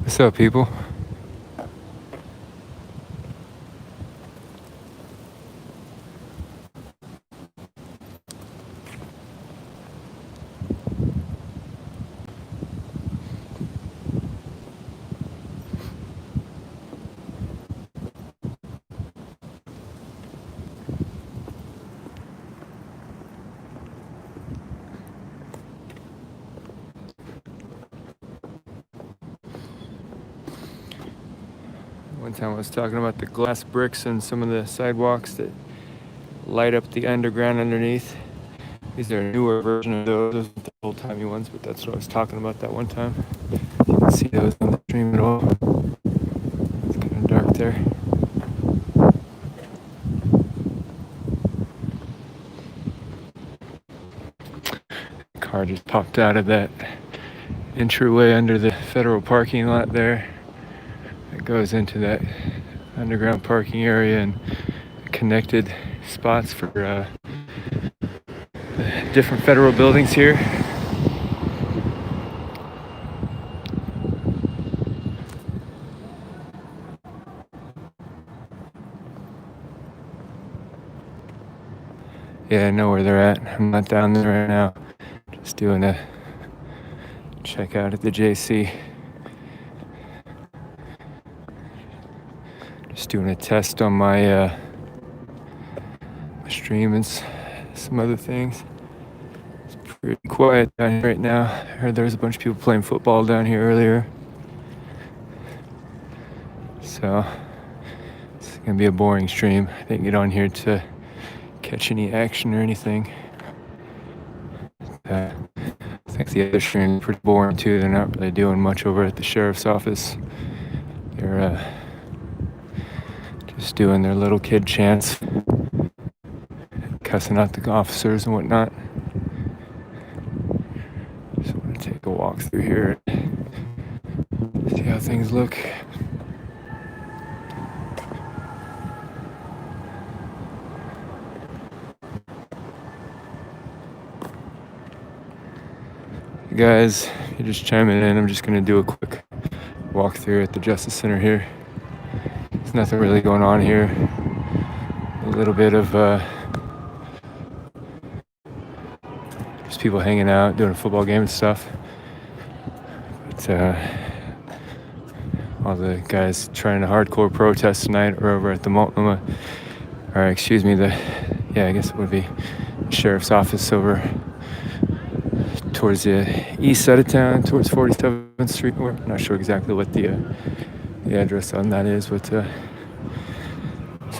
What's up, people? One time I was talking about the glass bricks and some of the sidewalks that light up the underground underneath. These are a newer version of those. Those aren't the old-timey ones, but that's what I was talking about that one time. You can see those on the stream at all. It's kind of dark there. The car just popped out of that entryway under the federal parking lot there. It goes into that underground parking area and connected spots for different federal buildings here. Yeah, I know where they're at. I'm not down there right now. Just doing a check out at the JC. Just doing a test on my stream and some other things. It's pretty quiet down here right now. I heard there was a bunch of people playing football down here earlier. So it's gonna be a boring stream. I didn't get on here to catch any action or anything. I think the other streams are pretty boring too. They're not really doing much over at the sheriff's office. They're just doing their little kid chants, cussing out the officers and whatnot. Just want to take a walk through here, see how things look. Guys, you're just chiming in. I'm just gonna do a quick walk through at the Justice Center here. There's nothing really going on here. A little bit of just people hanging out, doing a football game and stuff. But all the guys trying to hardcore protest tonight are over at the Multnomah, or excuse me, I guess it would be the sheriff's office over towards the east side of town, towards 47th Street. I'm not sure exactly what the address on that is, but so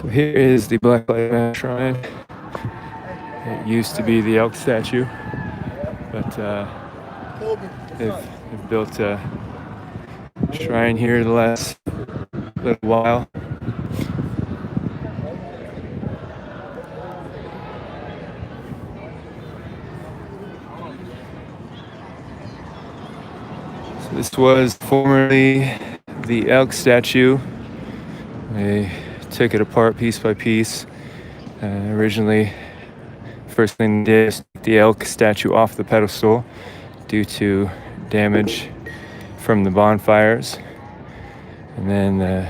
here is the Black Lives Matter shrine. It used to be the elk statue, but they've built a shrine here the last little while. This was formerly the elk statue. They took it apart piece by piece. Originally, first thing they did was take the elk statue off the pedestal due to damage from the bonfires. And then the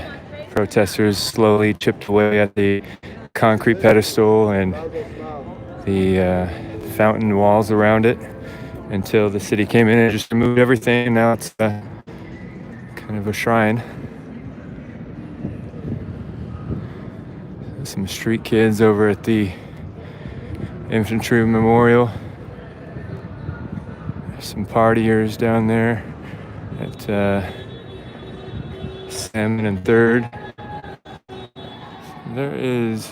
protesters slowly chipped away at the concrete pedestal and the fountain walls around it, until the city came in and just removed everything, and now it's kind of a shrine. Some street kids over at the Infantry Memorial. There's some partiers down there at Salmon and 3rd. There is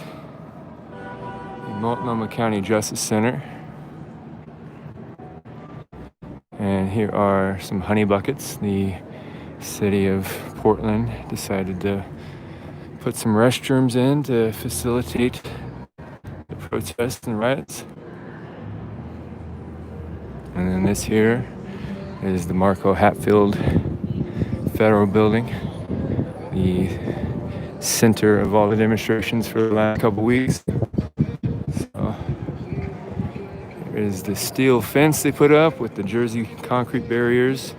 the Multnomah County Justice Center. And here are some honey buckets. The city of Portland decided to put some restrooms in to facilitate the protests and riots. And then this here is the Marco Hatfield Federal Building, the center of all the demonstrations for the last couple weeks. So there is the steel fence they put up with the Jersey concrete barriers.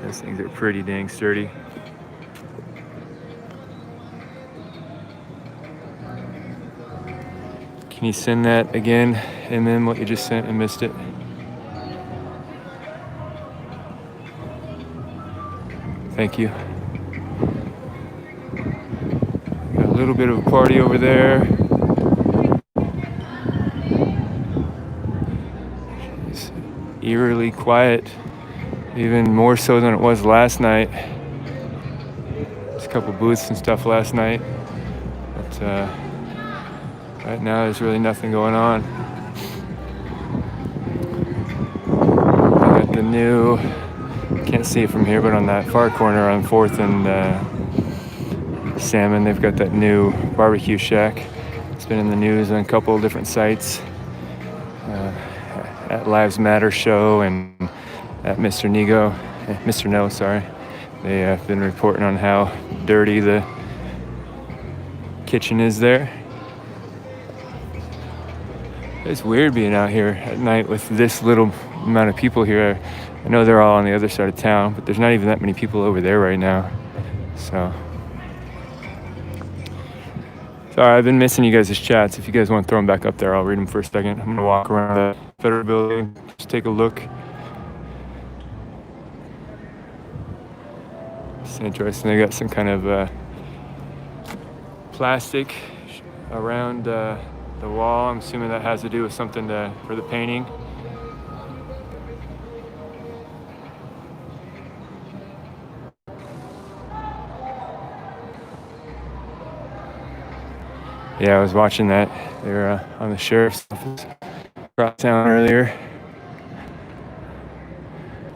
Those things are pretty dang sturdy. Can you send that again, and then what you just sent? I missed it. Thank you. Got a little bit of a party over there. It's eerily quiet, even more so than it was last night. There's a couple booths and stuff last night, but right now there's really nothing going on. I got the new, can't see it from here, but on that far corner on 4th and Salmon, they've got that new barbecue shack. It's been in the news on a couple of different sites, at Lives Matter show and at Mr. No, sorry. They have been reporting on how dirty the kitchen is there. It's weird being out here at night with this little amount of people here. I know they're all on the other side of town, but there's not even that many people over there right now. So, sorry, I've been missing you guys' chats. If you guys want to throw them back up there, I'll read them for a second. I'm going to walk around the Federal Building, just take a look. It's interesting. They got some kind of plastic around the wall. I'm assuming that has to do with something for the painting. Yeah, I was watching that. They were on the sheriff's office across town earlier.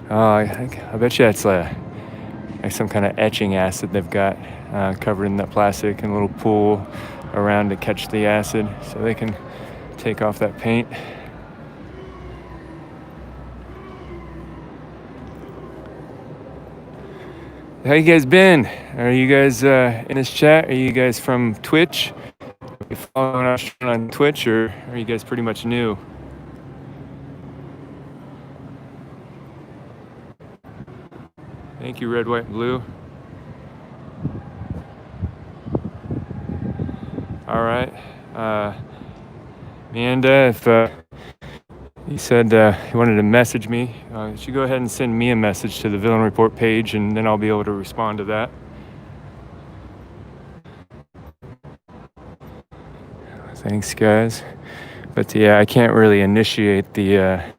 Oh, I bet you it's like some kind of etching acid they've got covered in that plastic and a little pool around to catch the acid so they can take off that paint. How you guys been? Are you guys in this chat? Are you guys from Twitch? Are you following us on Twitch, or are you guys pretty much new? Thank you, red, white, blue. All right. Amanda, if you said you wanted to message me, you should go ahead and send me a message to the Villain Report page, and then I'll be able to respond to that. Thanks, guys. But yeah, I can't really initiate the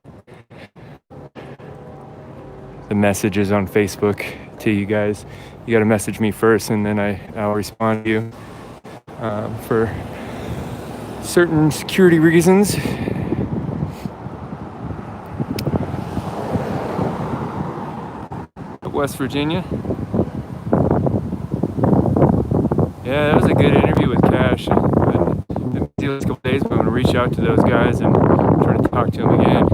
messages on Facebook to you guys. You got to message me first, and then I'll respond to you for certain security reasons. West Virginia. Yeah, that was a good interview with Cash. I didn't see those couple days, but I'm gonna reach out to those guys and try to talk to them again.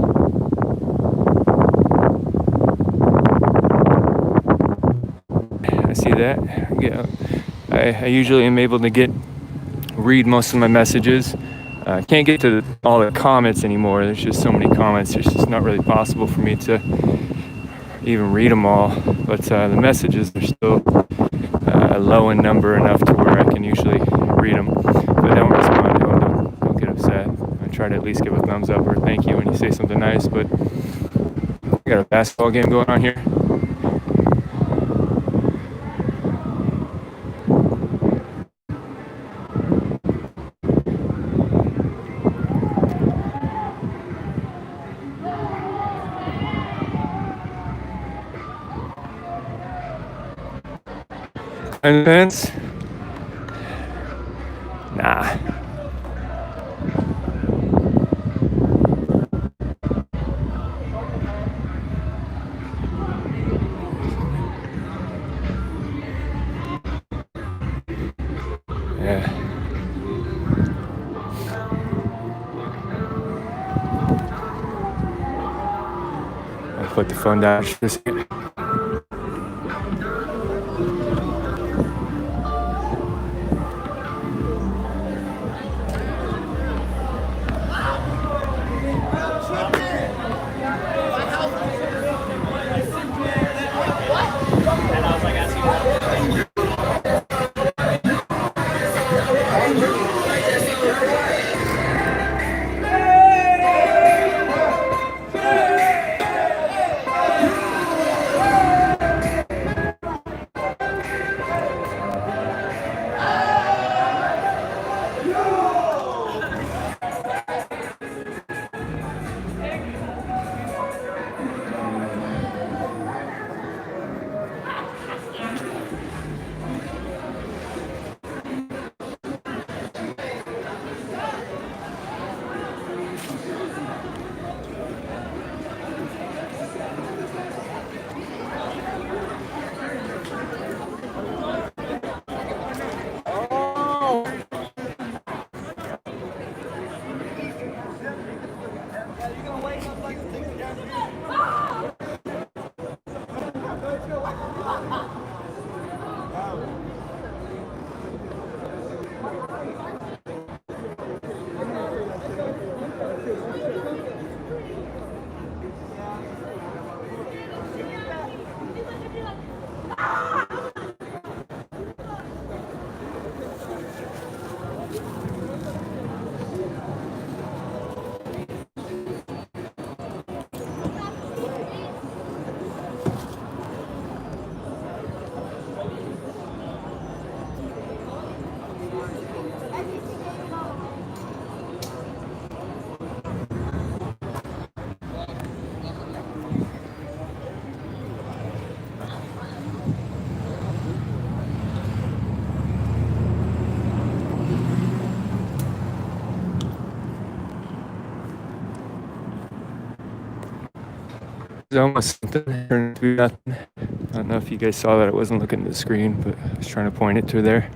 I see that. Yeah, I usually am able to read most of my messages. Can't get to all the comments anymore. There's just so many comments. It's just not really possible for me to even read them all. But the messages are still low in number enough to where I can usually read them. But don't respond to them. Don't get upset. I try to at least give a thumbs up or a thank you when you say something nice. But we got a basketball game going on here. And fence? Nah. Yeah. I'll put the phone down for a second. It's almost something turned to be nothing. I don't know if you guys saw that. I wasn't looking at the screen, but I was trying to point it to there.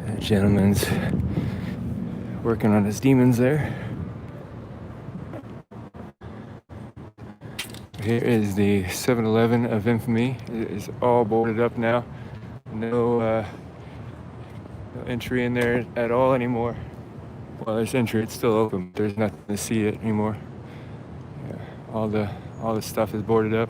That gentleman's working on his demons there. Here is the 7-Eleven of infamy. It is all boarded up now. No entry in there at all anymore. Well, there's entry. It's still open, but there's nothing to see it anymore. Yeah, all the stuff is boarded up.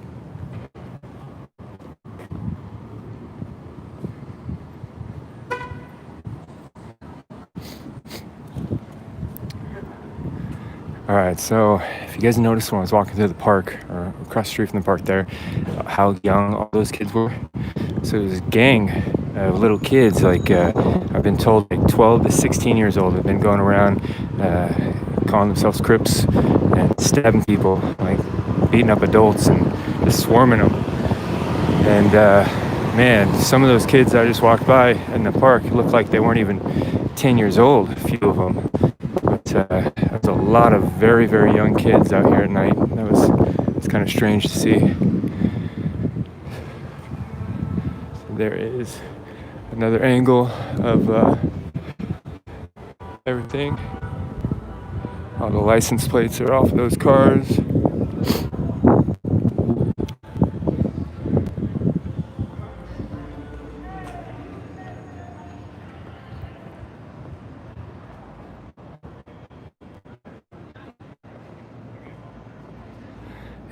All right, so if you guys noticed when I was walking through the park, or across the street from the park there, how young all those kids were. So there's a gang of little kids, like I've been told, like 12 to 16 years old, have been going around calling themselves Crips and stabbing people, like beating up adults and just swarming them. And man, some of those kids I just walked by in the park looked like they weren't even 10 years old, a few of them. But there's a lot of very, very young kids out here at night. It's kind of strange to see. So there is another angle of everything. All the license plates are off those cars.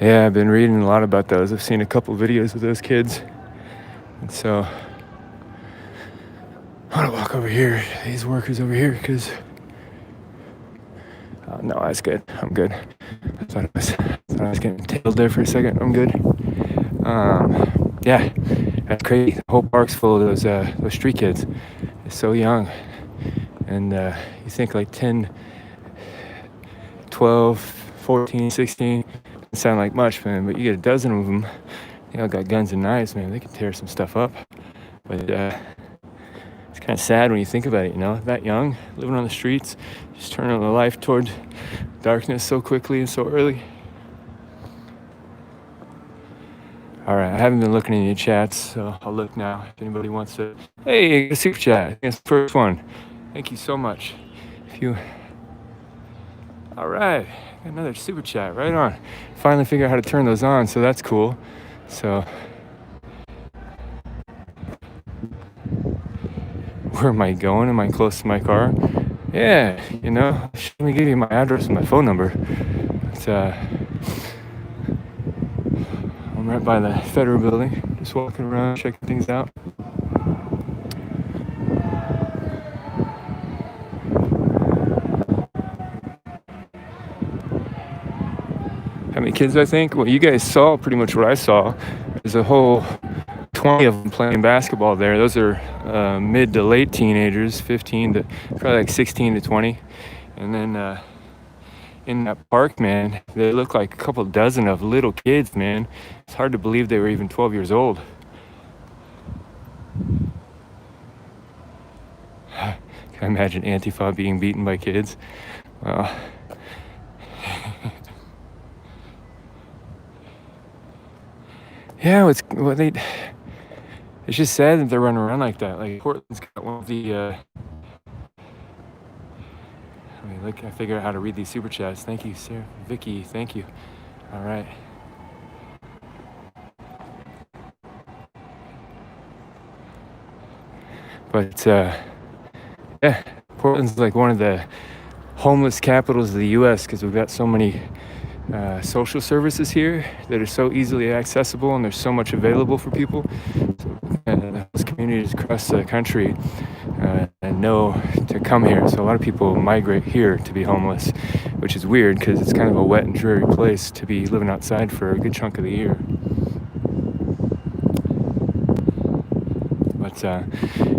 Yeah, I've been reading a lot about those. I've seen a couple videos of those kids. And so I want to walk over here, these workers over here, because no, that's good. I'm good. I thought I was getting tailed there for a second. I'm good. Yeah, that's crazy. The whole park's full of those street kids. They're so young. And you think like 10, 12, 14, 16, doesn't sound like much, man, but you get a dozen of them, they all got guns and knives, man. They can tear some stuff up. But it's kind of sad when you think about it, you know, that young, living on the streets, just turning their life toward darkness so quickly and so early. All right, I haven't been looking in your chats, so I'll look now. If anybody wants to, hey, a super chat. I think it's the first one. Thank you so much. All right, got another super chat, right on. Finally figured out how to turn those on, so that's cool. So, where am I going? Am I close to my car? Yeah, you know, let me give you my address and my phone number. It's, I'm right by the federal building, just walking around, checking things out. How many kids, I think? Well, you guys saw pretty much what I saw. There's a whole 20 of them playing basketball there. Those are mid to late teenagers, 15 to probably like 16 to 20. And then in that park, man, they look like a couple dozen of little kids, man. It's hard to believe they were even 12 years old. Can I imagine Antifa being beaten by kids? Well, yeah, it's just sad that they're running around like that. Like Portland's got one of the, I mean, Like, I figured out how to read these super chats. Thank you, Sarah. Vicky, thank you. All right. But yeah, Portland's like one of the homeless capitals of the U.S. because we've got so many social services here that are so easily accessible, and there's so much available for people. Those communities across the country know to come here. So a lot of people migrate here to be homeless, which is weird because it's kind of a wet and dreary place to be living outside for a good chunk of the year. But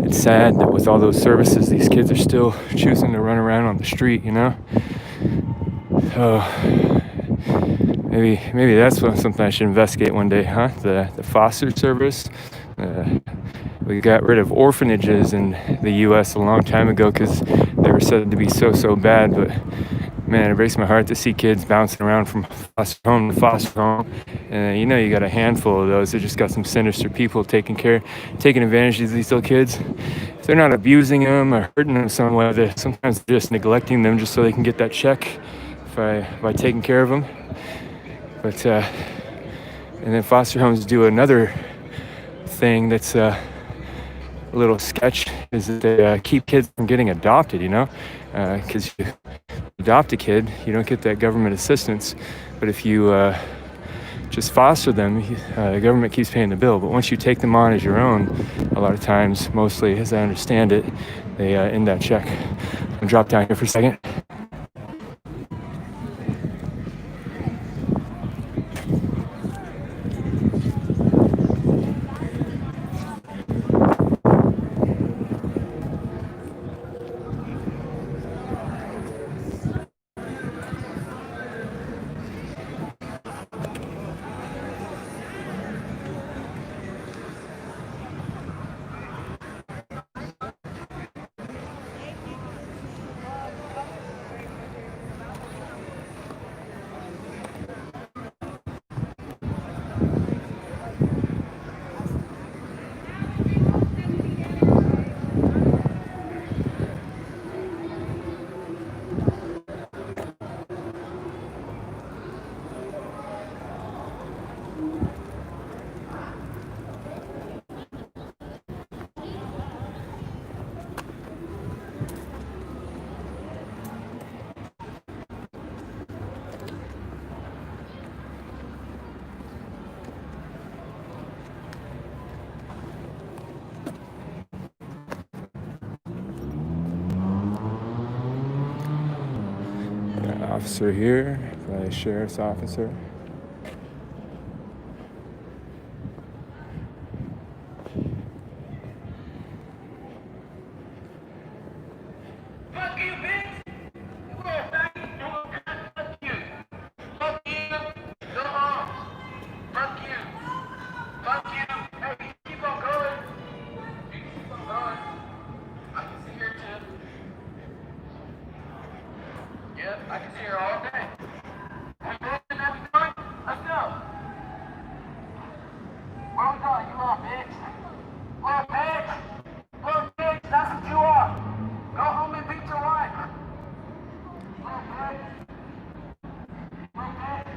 it's sad that with all those services, these kids are still choosing to run around on the street, you know? So maybe that's something I should investigate one day, huh? The foster service. We got rid of orphanages in the U.S. a long time ago because they were said to be so bad. But man, it breaks my heart to see kids bouncing around from foster home to foster home. And you got a handful of those that just got some sinister people taking advantage of these little kids. If they're not abusing them or hurting them some way, they're sometimes just neglecting them just so they can get that check by taking care of them. But and then foster homes do another thing that's a little sketch, is that they keep kids from getting adopted, because you adopt a kid, you don't get that government assistance. But if you just foster them, the government keeps paying the bill. But once you take them on as your own, a lot of times, mostly as I understand it, they end that check. I'm gonna drop down here for a second. Officer here, probably a sheriff's officer. Fuck you, bitch! You little faggot! Fuck you! Fuck you! Go on! Fuck you! Fuck you! Hey, keep on going! You keep on going! I can see her too. Yep, I can see her all day. We going? Let's go! Where we going, you little bitch? Little bitch! Little bitch, that's what you are! Go home and beat your wife! Little bitch! Little bitch!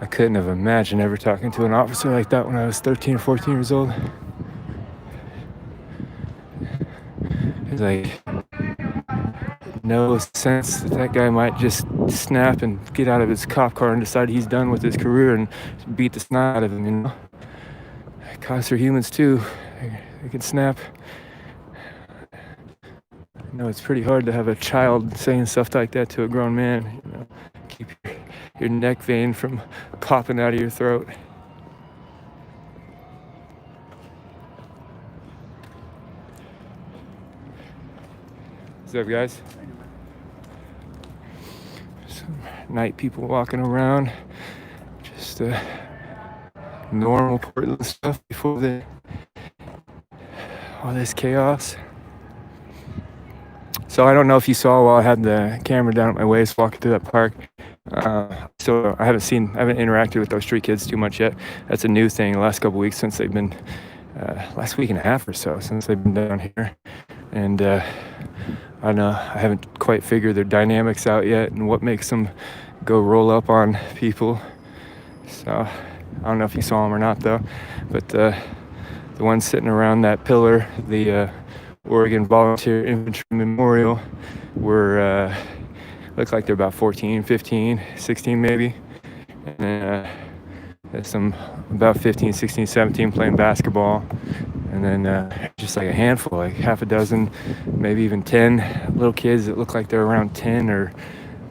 I couldn't have imagined ever talking to an officer like that when I was 13 or 14 years old. It's like, no sense that guy might just snap and get out of his cop car and decide he's done with his career and beat the snot out of him, Cops are humans too. They can snap. It's pretty hard to have a child saying stuff like that to a grown man. Keep your neck vein from popping out of your throat. What's up, guys? Some night people walking around. Just normal Portland stuff before all this chaos. So I don't know if you saw while I had the camera down at my waist walking through that park. I haven't interacted with those street kids too much yet. That's a new thing the last couple weeks since they've been last week and a half or so since they've been down here. And I don't know, I haven't quite figured their dynamics out yet and what makes them go roll up on people. So I don't know if you saw them or not though, but the ones sitting around that pillar, the Oregon Volunteer Infantry Memorial, were look like they're about 14, 15, 16 maybe. And then there's some about 15, 16, 17 playing basketball. And then just like a handful, like half a dozen, maybe even 10 little kids that look like they're around 10 or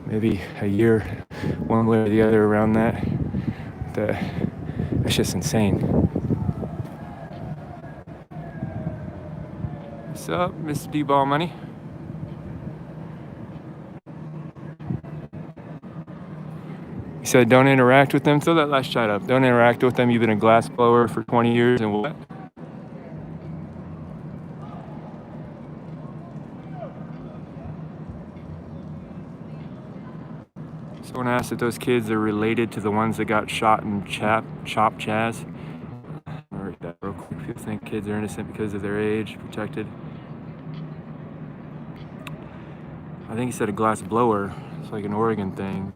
maybe a year, one way or the other around that. That's just insane. What's up, Mr. D-Ball Money? He said, don't interact with them. Throw that last shot up. Don't interact with them. You've been a glass blower for 20 years and what? Someone asked if those kids are related to the ones that got shot in Chop Chaz. I'll read that real quick. People think kids are innocent because of their age, protected. I think he said a glass blower. It's like an Oregon thing.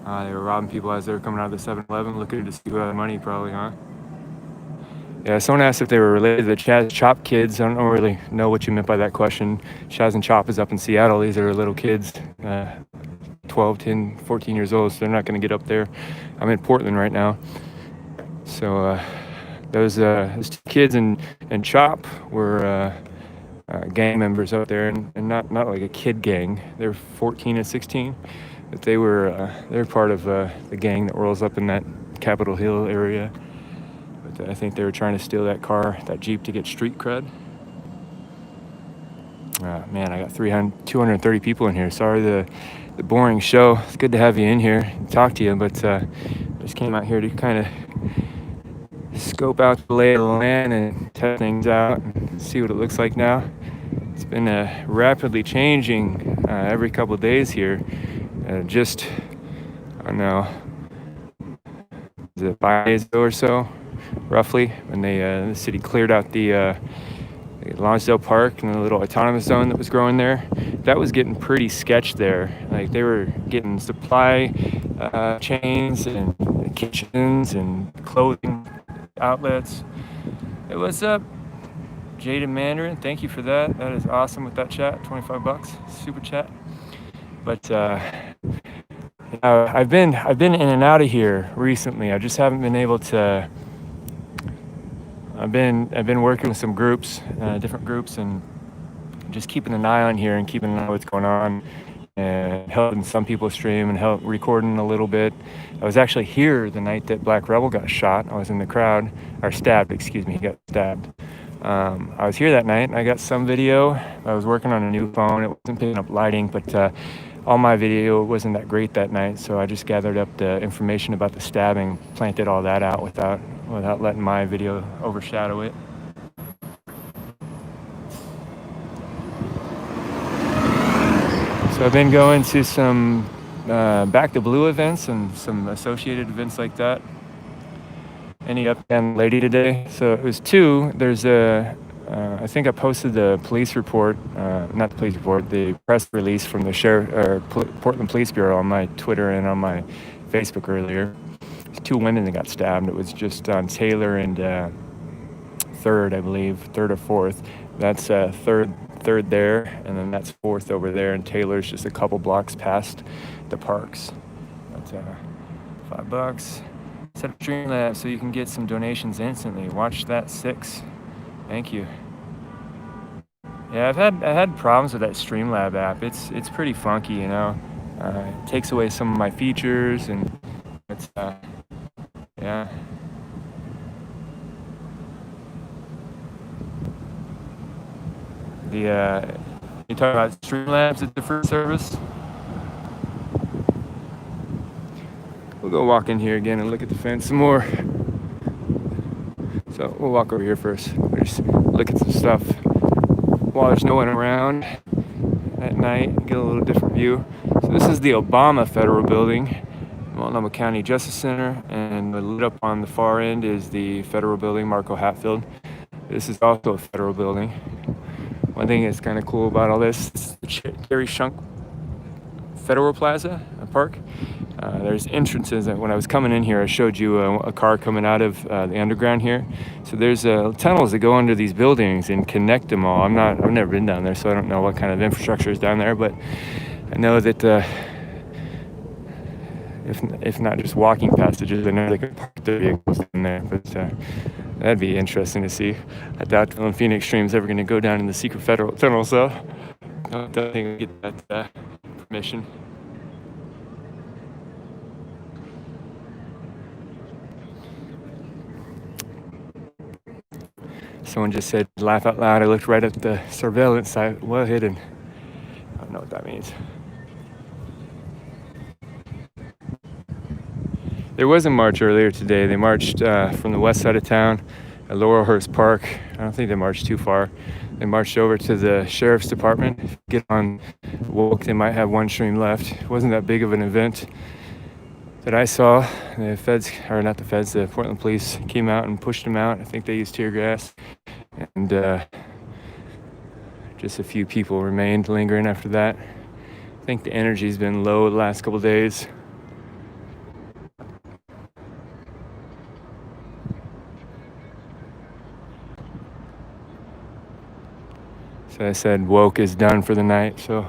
They were robbing people as they were coming out of the 7-Eleven, looking to see who had money, probably, huh? Yeah, someone asked if they were related to the Chaz Chop kids. I don't really know what you meant by that question. Chaz and Chop is up in Seattle. These are little kids, 12, 10, 14 years old, so they're not going to get up there. I'm in Portland right now. So those two kids and Chop were gang members out there, and not like a kid gang. They're 14 and 16. But they're part of the gang that rolls up in that Capitol Hill area. But I think they were trying to steal that car, that Jeep, to get street cred. Man, I got 230 people in here. Sorry the boring show. It's good to have you in here and talk to you, but I just came out here to kind of scope out the lay of the land and test things out and see what it looks like now. It's been rapidly changing every couple of days here. Just, I don't know, is it 5 days ago or so, roughly, when the city cleared out the Lonsdale Park and the little autonomous zone that was growing there. That was getting pretty sketch there. Like, they were getting supply chains and kitchens and clothing outlets. Hey, what's up, Jaded Mandarin? Thank you for that. That is awesome with that chat. $25, super chat. But I've been in and out of here recently. I just haven't been able to. I've been working with some groups, different groups, and just keeping an eye on here and keeping an eye on what's going on, and helping some people stream and recording a little bit. I was actually here the night that Black Rebel got shot. I was in the crowd, or stabbed. Excuse me, he got stabbed. I was here that night and I got some video. I was working on a new phone. It wasn't picking up lighting, but all my video wasn't that great that night, so I just gathered up the information about the stabbing, planted all that out without letting my video overshadow it. So I've been going to some Back to Blue events and some associated events like that. Any uptown lady today? So it was two. There's I think I posted the police report, not the police report, the press release from the Portland Police Bureau on my Twitter and on my Facebook earlier. There's two women that got stabbed. It was just on Taylor and 3rd, I believe, 3rd or 4th. That's third there, and then that's 4th over there, and Taylor's just a couple blocks past the parks. That's $5. Set up Streamlabs so you can get some donations instantly. Watch that 6. Thank you. Yeah, I had problems with that Streamlab app. It's pretty funky, you know. It takes away some of my features, and it's yeah. You talk about Streamlabs at the free service. We'll go walk in here again and look at the fence some more. So we'll walk over here first. We'll just look at some stuff while there's no one around. at night, get a little different view. So this is the Obama Federal Building, Multnomah County Justice Center, and lit up on the far end is the Federal Building, Marco Hatfield. This is also a federal building. One thing that's kind of cool about all this is the Cherry Shunk Federal Plaza Park. There's entrances. When I was coming in here, I showed you a car coming out of the underground here. So there's tunnels that go under these buildings and connect them all. I've never been down there, so I don't know what kind of infrastructure is down there. But I know that if not just walking passages, I know they can park their vehicles in there. But that'd be interesting to see. I doubt VillainPhoenix stream's ever going to go down in the secret federal tunnel, so I don't think we get that permission. Someone just said, laugh out loud. I looked right at the surveillance site. Well hidden. I don't know what that means. There was a march earlier today. They marched from the west side of town at Laurelhurst Park. I don't think they marched too far. They marched over to the sheriff's department. If you get on Woke, they might have one stream left. It wasn't that big of an event that I saw. The feds, or not the feds, the Portland police came out and pushed them out. I think they used tear gas. And just a few people remained lingering after that. I think the energy's been low the last couple days. So I said Woke is done for the night, so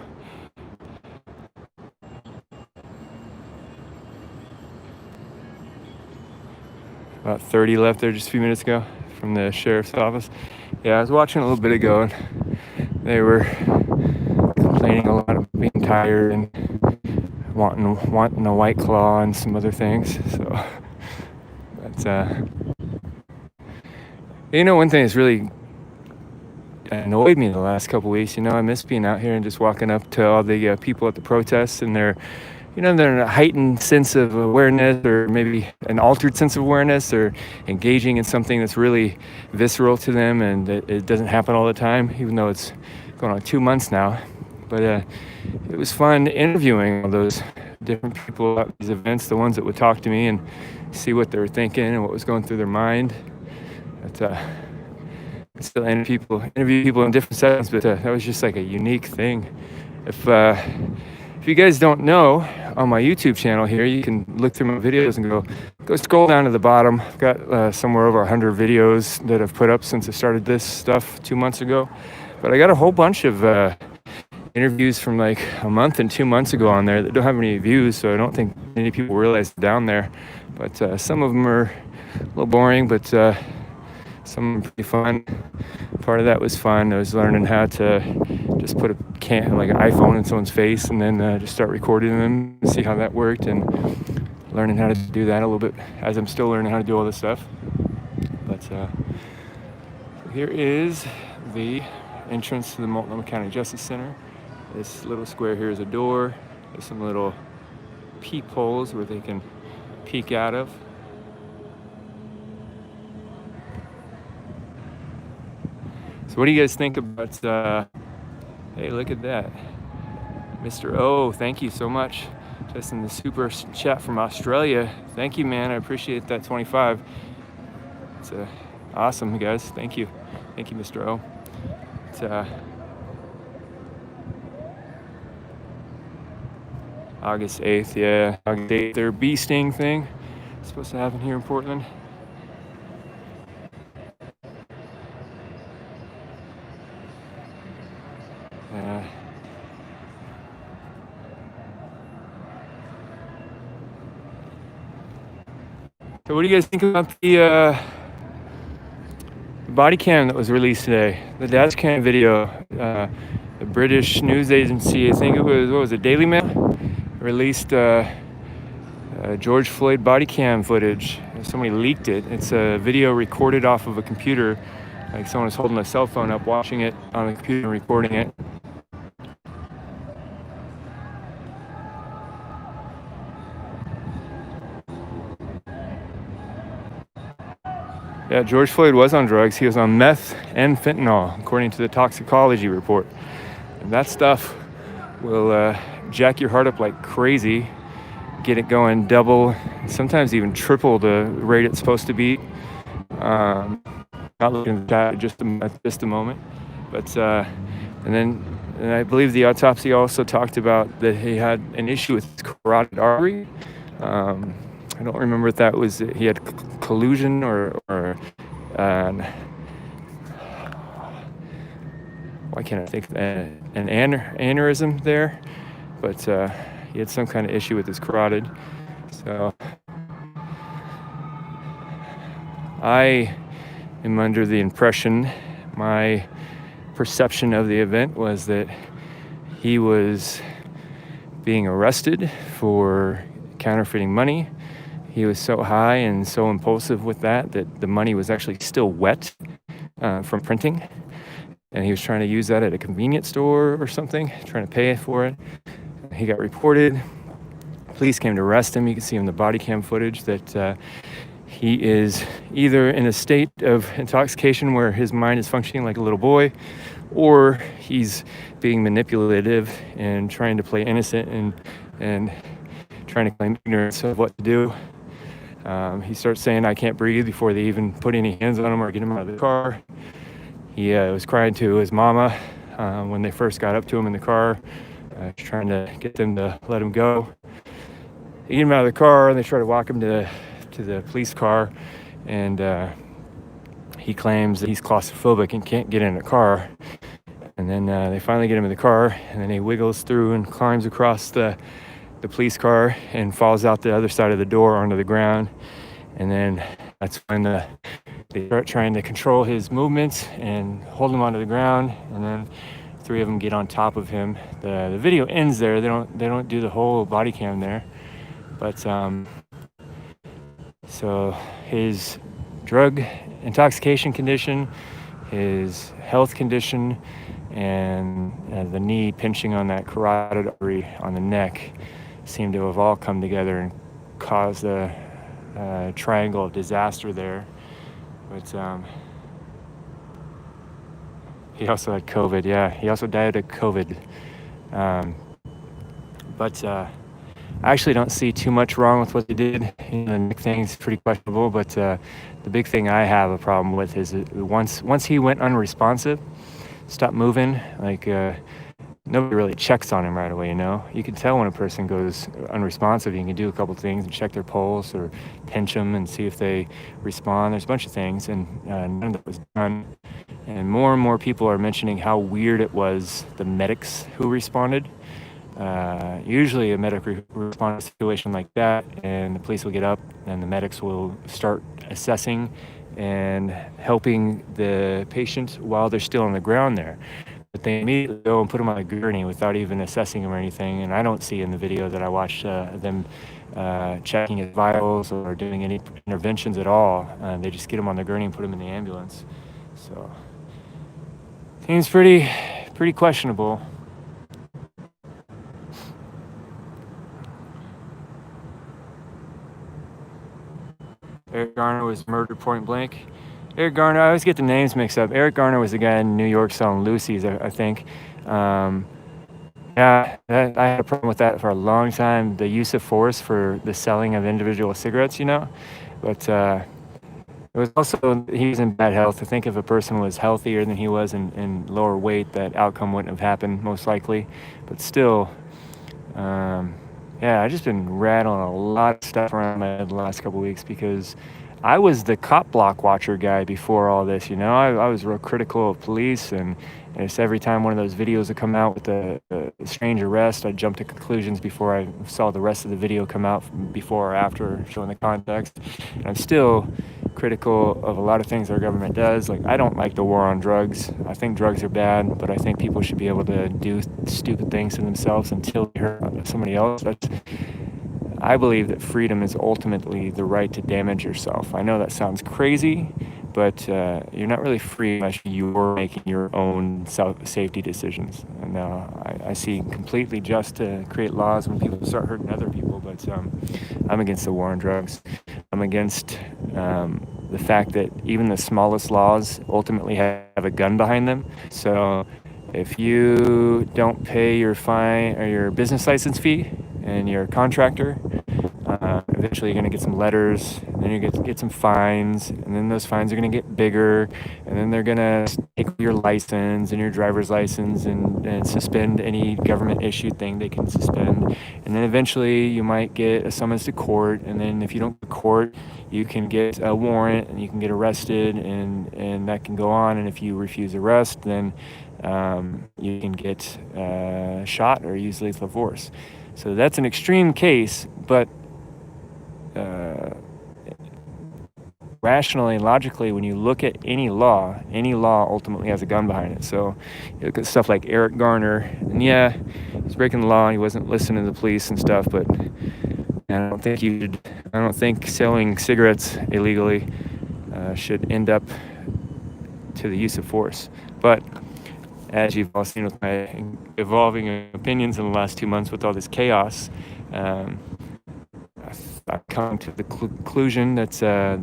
about 30 left there just a few minutes ago from the sheriff's office. Yeah, I was watching a little bit ago, and they were complaining a lot about being tired and wanting a White Claw and some other things. So that's one thing that's really annoyed me the last couple weeks. I miss being out here and just walking up to all the people at the protests, and they're in a heightened sense of awareness, or maybe an altered sense of awareness, or engaging in something that's really visceral to them, and it doesn't happen all the time, even though it's going on 2 months now. But it was fun interviewing all those different people at these events, the ones that would talk to me and see what they were thinking and what was going through their mind. But still interview people in different settings, but that was just like a unique thing. If you guys don't know, on my YouTube channel here, you can look through my videos and go scroll down to the bottom. I've got somewhere over 100 videos that I've put up since I started this stuff 2 months ago. But I got a whole bunch of interviews from like a month and 2 months ago on there that don't have any views, so I don't think many people realize it's down there. But some of them are a little boring, but some pretty fun. Part of that was fun. I was learning how to just put like an iPhone in someone's face and then just start recording them and see how that worked, and learning how to do that a little bit as I'm still learning how to do all this stuff. But so here is the entrance to the Multnomah County Justice Center. This little square here is a door. There's some little peepholes where they can peek out of. So what do you guys think about, hey, look at that. Mr. O, thank you so much. Just in the super chat from Australia. Thank you, man. I appreciate that 25. It's awesome, guys. Thank you. Thank you, Mr. O. It's August 8th, yeah. August 8th, their bee sting thing. It's supposed to happen here in Portland. So what do you guys think about the body cam that was released today? The dash cam video. The British news agency, I think it was, what was it, Daily Mail? Released George Floyd body cam footage. Somebody leaked it. It's a video recorded off of a computer. Like someone was holding a cell phone up, watching it on a computer and recording it. Yeah, George Floyd was on drugs. He was on meth and fentanyl, according to the toxicology report. And that stuff will jack your heart up like crazy, get it going double, sometimes even triple the rate it's supposed to be. Not looking at that at just a moment, but and I believe the autopsy also talked about that he had an issue with his carotid artery. I don't remember if that was he had collusion or why can't I think an aneurysm there, but he had some kind of issue with his carotid. So I am under the impression, my perception of the event was that he was being arrested for counterfeiting money. He was so high and so impulsive with that the money was actually still wet from printing. And he was trying to use that at a convenience store or something, trying to pay for it. He got reported. Police came to arrest him. You can see in the body cam footage that he is either in a state of intoxication where his mind is functioning like a little boy, or he's being manipulative and trying to play innocent and trying to claim ignorance of what to do. He starts saying, "I can't breathe," before they even put any hands on him or get him out of the car. He was crying to his mama when they first got up to him in the car, trying to get them to let him go. They get him out of the car and they try to walk him to the police car, and he claims that he's claustrophobic and can't get in a car. And then they finally get him in the car, and then he wiggles through and climbs across the police car and falls out the other side of the door onto the ground. And then that's when they start trying to control his movements and hold him onto the ground, and then three of them get on top of him. The video ends there. They don't do the whole body cam there, but so his drug intoxication condition, his health condition, and the knee pinching on that carotid artery on the neck seem to have all come together and caused a triangle of disaster there. But he also had COVID. Yeah, he also died of COVID. But I actually don't see too much wrong with what they did. The neck thing is pretty questionable, but the big thing I have a problem with is once he went unresponsive, stopped moving, like nobody really checks on him right away, you know? You can tell when a person goes unresponsive. You can do a couple things and check their pulse or pinch them and see if they respond. There's a bunch of things, and none of that was done. And more people are mentioning how weird it was, the medics who responded. Usually a medic responds to a situation like that, and the police will get up and the medics will start assessing and helping the patient while they're still on the ground there. But they immediately go and put him on a gurney without even assessing him or anything. And I don't see in the video that I watched them checking his vitals or doing any interventions at all. They just get him on the gurney and put him in the ambulance. So seems pretty questionable. Eric Garner was murdered point blank. Eric Garner, I always get the names mixed up. Eric Garner was the guy in New York selling Lucy's, I think. Yeah, I had a problem with that for a long time, the use of force for the selling of individual cigarettes, you know. But it was also, he was in bad health. I think if a person was healthier than he was and lower weight, that outcome wouldn't have happened, most likely. But still, yeah, I've just been rattling a lot of stuff around my head the last couple of weeks because I was the cop block watcher guy before all this, you know. I was real critical of police, and it's every time one of those videos would come out with a strange arrest, I'd jump to conclusions before I saw the rest of the video come out before or after, showing the context. And I'm still critical of a lot of things our government does. Like, I don't like the war on drugs. I think drugs are bad, but I think people should be able to do stupid things to themselves until they hurt somebody else. I believe that freedom is ultimately the right to damage yourself. I know that sounds crazy, but you're not really free unless you're making your own safety decisions. And I see completely just to create laws when people start hurting other people, but I'm against the war on drugs. I'm against the fact that even the smallest laws ultimately have a gun behind them. So If you don't pay your fine or your business license fee and you're a contractor, eventually you're going to get some letters, and then you're going to get some fines, and then those fines are going to get bigger, and then they're going to take your license and your driver's license and suspend any government issued thing they can suspend. And then eventually you might get a summons to court, and then if you don't go to court, you can get a warrant and you can get arrested, and that can go on. And if you refuse arrest, then you can get shot or use lethal force. So that's an extreme case, but rationally and logically, when you look at any law ultimately has a gun behind it. So you look at stuff like Eric Garner, and yeah, he's breaking the law, he wasn't listening to the police and stuff, but I don't think selling cigarettes illegally should end up to the use of force. But as you've all seen with my evolving opinions in the last 2 months with all this chaos, I've come to the conclusion that the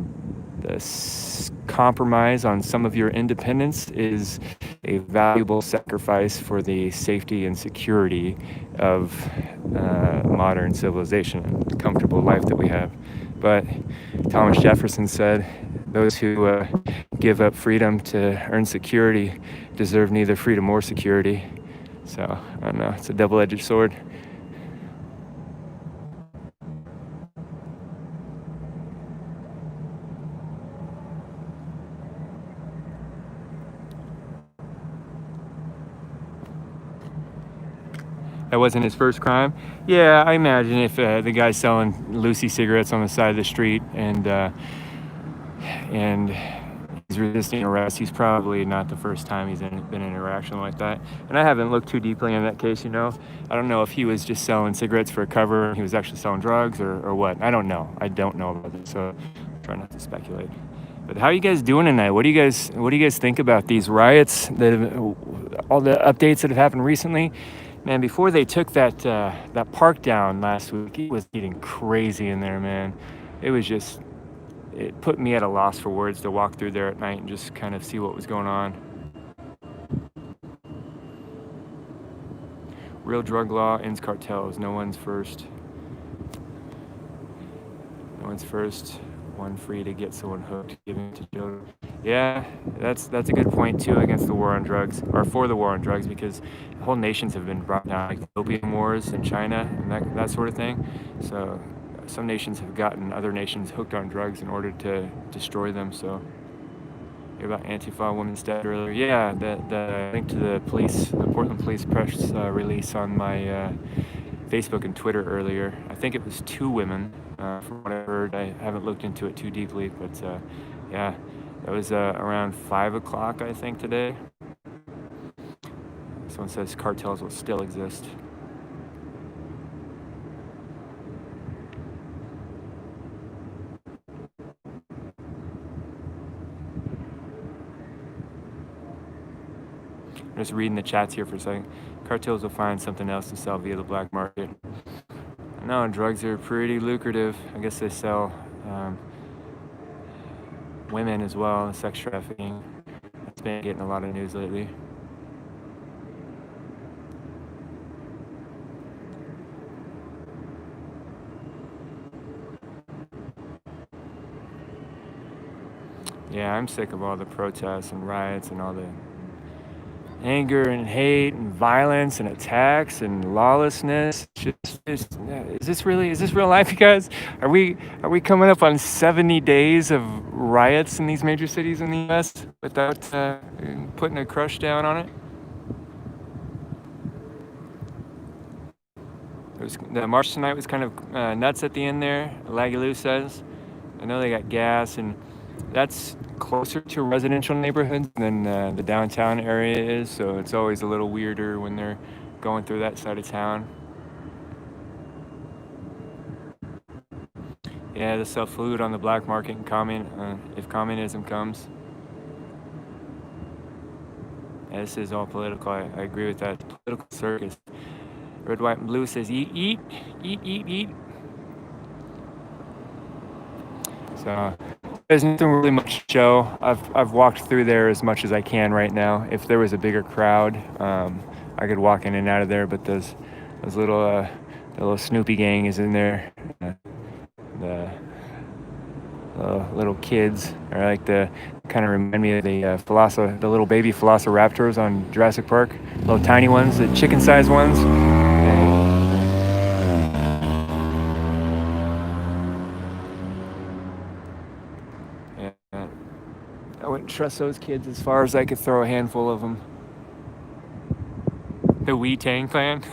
compromise on some of your independence is a valuable sacrifice for the safety and security of modern civilization and the comfortable life that we have. But Thomas Jefferson said, those who give up freedom to earn security deserve neither freedom or security. So, I don't know, it's a double-edged sword. That wasn't his first crime. Yeah, I imagine if the guy's selling Lucy cigarettes on the side of the street and he's resisting arrest, he's probably not the first time he's been in an interaction like that. And I haven't looked too deeply in that case, I don't know if he was just selling cigarettes for a cover and he was actually selling drugs or what. I don't know about this, so I'm trying not to speculate. But how are you guys doing tonight? What do you guys think about these riots, all the updates that have happened recently? Man, before they took that park down last week, it was getting crazy in there, man. It put me at a loss for words to walk through there at night and just kind of see what was going on. Real drug law ends cartels. No one's first. One free to get someone hooked, giving it to children. Yeah, that's a good point too against the war on drugs, or for the war on drugs, because whole nations have been brought down, like the opium wars in China and that sort of thing. So some nations have gotten other nations hooked on drugs in order to destroy them. So about Antifa women's dead earlier. Yeah, the link to the Portland police press release on my Facebook and Twitter earlier. I think it was 2 women, from what I heard. I haven't looked into it too deeply, but yeah, that was around 5 o'clock, I think, today. Someone says cartels will still exist. I'm just reading the chats here for a second. Cartels will find something else to sell via the black market. No, drugs are pretty lucrative. I guess they sell women as well, sex trafficking. That's been getting a lot of news lately. Yeah, I'm sick of all the protests and riots and all the anger and hate and violence and attacks and lawlessness. Is this real life, you guys? Are we coming up on 70 days of riots in these major cities in the U.S. without putting a crush down on it? The march tonight was kind of nuts at the end there, Laggy Lou says. I know they got gas, and that's closer to residential neighborhoods than the downtown area is, so it's always a little weirder when they're going through that side of town. Yeah, they'll sell food on the black market and if communism comes. Yeah, this is all political. I agree with that. Political circus. Red, white, and blue says eat. So There's nothing really much to show. I've walked through there as much as I can right now. If there was a bigger crowd, I could walk in and out of there. But those little the little Snoopy gang is in there. The little kids are like the kind of remind me of the little baby velociraptors on Jurassic Park. Little tiny ones, the chicken-sized ones. Yeah. I wouldn't trust those kids as far as I could throw a handful of them. The Wu-Tang Clan.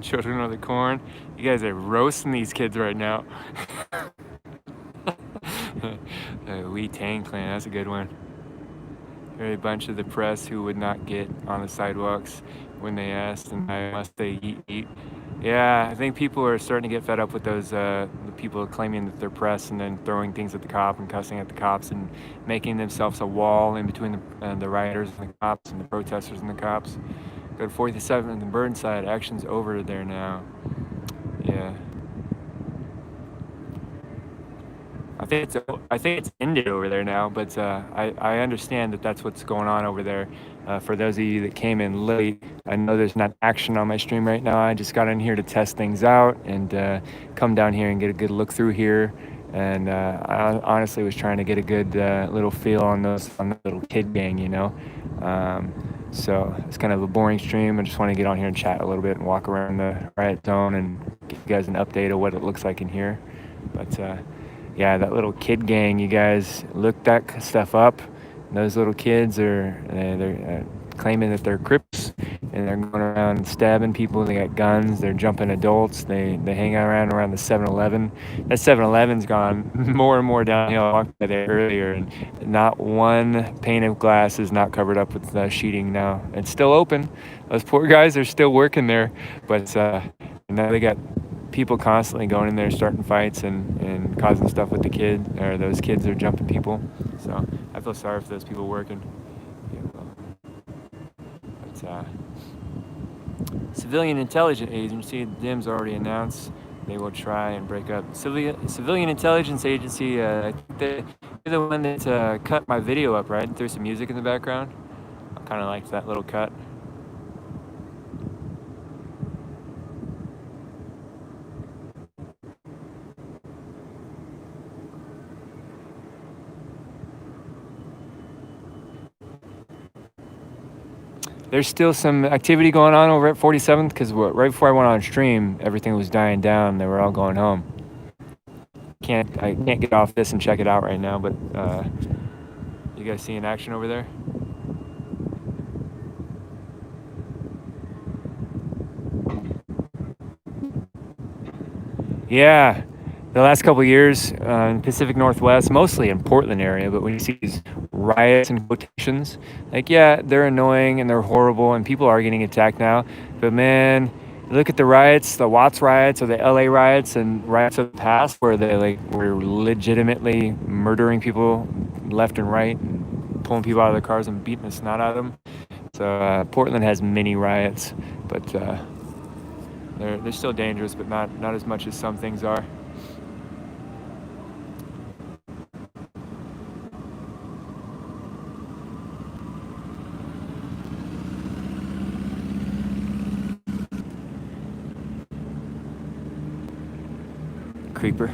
Children of the Corn. You guys are roasting these kids right now. The Wu-Tang Clan, that's a good one. There are a bunch of the press who would not get on the sidewalks when they asked, and I must say, eat. Yeah, I think people are starting to get fed up with those the people claiming that they're press and then throwing things at the cop and cussing at the cops and making themselves a wall in between the rioters and the cops and the protesters and the cops. Go to 47th and Burnside. Action's over there now. Yeah. I think it's ended over there now, but I understand that that's what's going on over there. For those of you that came in late, I know there's not action on my stream right now. I just got in here to test things out and come down here and get a good look through here. And I honestly was trying to get a good little feel on the little kid gang, you know. So it's kind of a boring stream. I just want to get on here and chat a little bit and walk around the riot zone and give you guys an update of what it looks like in here. But yeah, that little kid gang, you guys look that stuff up. Those little kids they're claiming that they're Crips and they're going around stabbing people. They got guns. They're jumping adults. They hang around the 7-Eleven. That 7-Eleven's gone more and more downhill. I walked by there earlier, and not one pane of glass is not covered up with sheeting now. It's still open. Those poor guys are still working there, but now they got people constantly going in there starting fights and causing stuff with the kid, or those kids are jumping people. So I feel sorry for those people working. Yeah, but Civilian Intelligence Agency, the DIM's already announced they will try and break up. Civilian Intelligence Agency, I think they're the one that cut my video up, right? And threw some music in the background. I kind of liked that little cut. There's still some activity going on over at 47th because right before I went on stream, everything was dying down. They were all going home. I can't get off this and check it out right now, but you guys seeing action over there? Yeah, the last couple of years in Pacific Northwest, mostly in Portland area, but when you see these riots and quotations, like, yeah, they're annoying and they're horrible and people are getting attacked now, but man, look at the riots, the Watts riots or the LA riots and riots of the past where they were legitimately murdering people left and right and pulling people out of their cars and beating the snot out of them. So Portland has many riots, but they're still dangerous, but not as much as some things are. Creeper.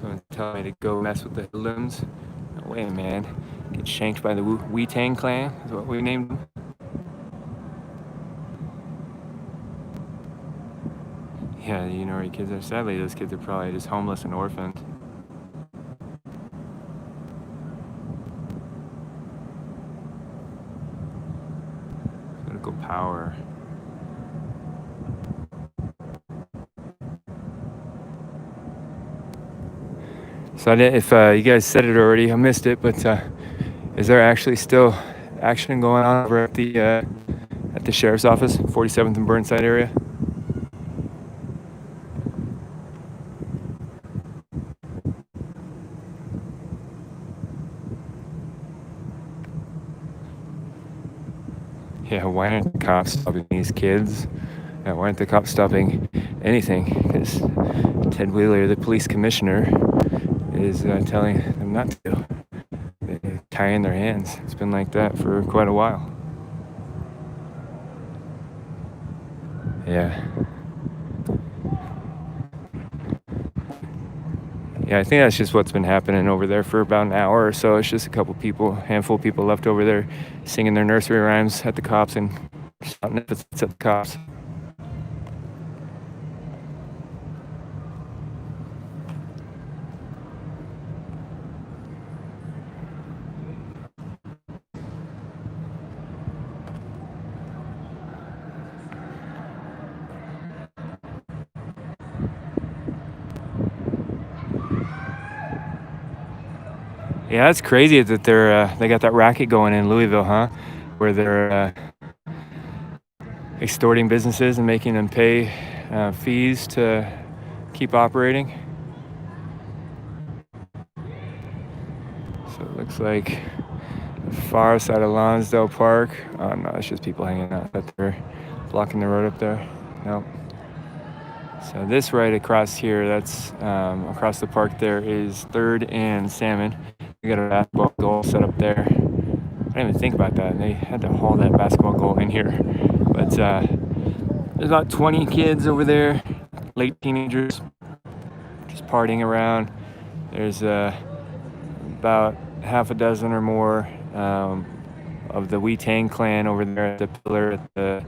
Someone's telling me to go mess with the loons. No way, man. Get shanked by the Wu-Tang Clan is what we named them. Yeah, you know where your kids are. Sadly, those kids are probably just homeless and orphaned. Political power. So if you guys said it already, I missed it, but is there actually still action going on over at the at the sheriff's office, 47th and Burnside area. Yeah, why aren't the cops stopping these kids? Why aren't the cops stopping anything? Because Ted Wheeler, the police commissioner, is telling them not to. They're tying their hands. It's been like that for quite a while. Yeah. Yeah, I think that's just what's been happening over there for about an hour or so. It's just handful of people left over there singing their nursery rhymes at the cops and shouting at the cops. Yeah, that's crazy that they got that racket going in Louisville, huh? Where they're extorting businesses and making them pay fees to keep operating. So it looks like the far side of Lonsdale Park. Oh no, it's just people hanging out there, blocking the road up there. Nope. So this right across here, that's across the park there, is 3rd and Salmon. We got a basketball goal set up there. I didn't even think about that. They had to haul that basketball goal in here. But there's about 20 kids over there, late teenagers, just partying around. There's about half a dozen or more of the Wee Tang clan over there at the pillar at the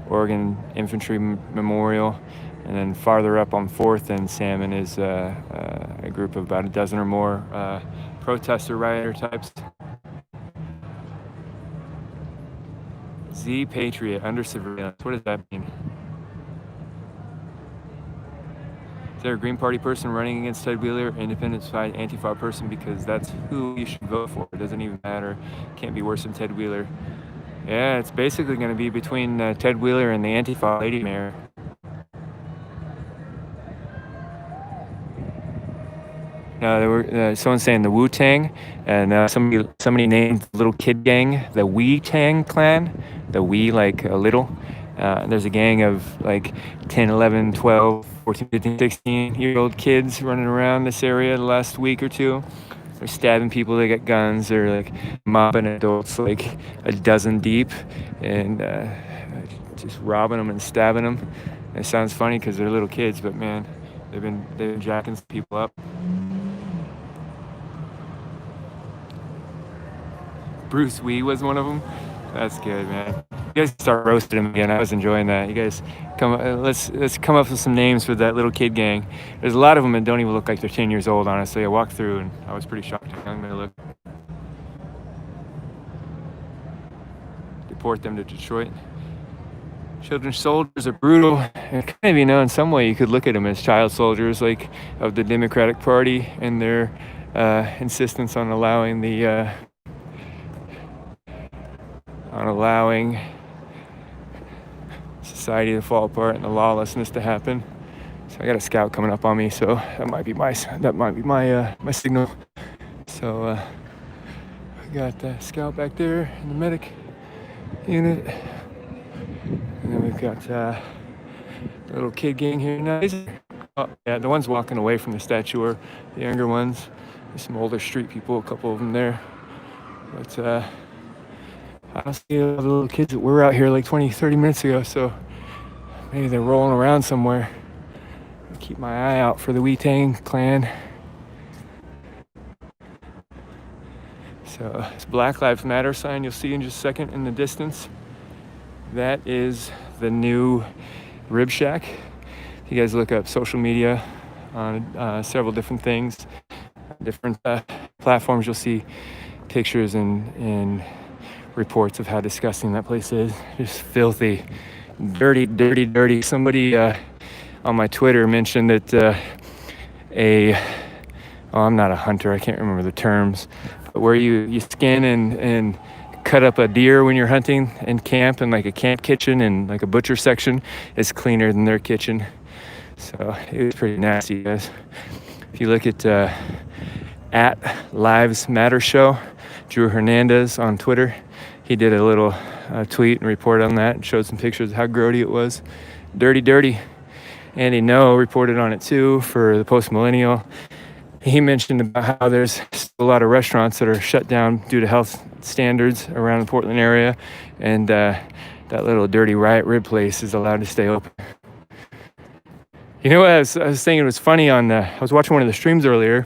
Oregon Infantry Memorial. And then farther up on 4th and Salmon is a group of about a dozen or more protester rioter types. Z Patriot under surveillance. What does that mean? Is there a Green Party person running against Ted Wheeler, independent side Antifa person? Because that's who you should vote for. It doesn't even matter. Can't be worse than Ted Wheeler. Yeah, it's basically going to be between Ted Wheeler and the Antifa lady mayor. There were someone saying the Wu Tang, and somebody named the little kid gang the Wee Tang clan. The Wee, like a little. There's a gang of like 10, 11, 12, 14, 15, 16-year-old kids running around this area the last week or two. They're stabbing people. They got guns. They're like mobbing adults like a dozen deep, and just robbing them and stabbing them. It sounds funny because they're little kids, but man, they've been jacking some people up. Bruce Wee was one of them. That's good, man. You guys start roasting him again. I was enjoying that. You guys let's come up with some names for that little kid gang. There's a lot of them that don't even look like they're 10 years old, honestly. I walked through and I was pretty shocked how young they look. Deport them to Detroit. Children's soldiers are brutal. And kind of, in some way you could look at them as child soldiers, like of the Democratic Party and their insistence on allowing society to fall apart and the lawlessness to happen. So I got a scout coming up on me, so that might be my signal. So I got the scout back there in the medic unit, and then we've got the little kid gang here. Nice. Oh, yeah, the ones walking away from the statue are the younger ones. There's some older street people, a couple of them there, but I don't see all the little kids that were out here like 20, 30 minutes ago, so maybe they're rolling around somewhere. I'll keep my eye out for the Wee Tang clan. So this Black Lives Matter sign you'll see in just a second in the distance. That is the new Rib Shack. If you guys look up social media on several different things, different platforms, you'll see pictures and reports of how disgusting that place is. Just filthy, dirty. Somebody on my Twitter mentioned that I'm not a hunter, I can't remember the terms, but where you skin and cut up a deer when you're hunting in camp, and like a camp kitchen and like a butcher section is cleaner than their kitchen. So it was pretty nasty, guys. If you look at Lives Matter Show, Drew Hernandez on Twitter, he did a little tweet and report on that and showed some pictures of how grody it was. Dirty. Andy No reported on it too for the Post Millennial. He mentioned about how there's a lot of restaurants that are shut down due to health standards around the Portland area, and that little dirty riot rib place is allowed to stay open. You know what I was thinking? It was funny I was watching one of the streams earlier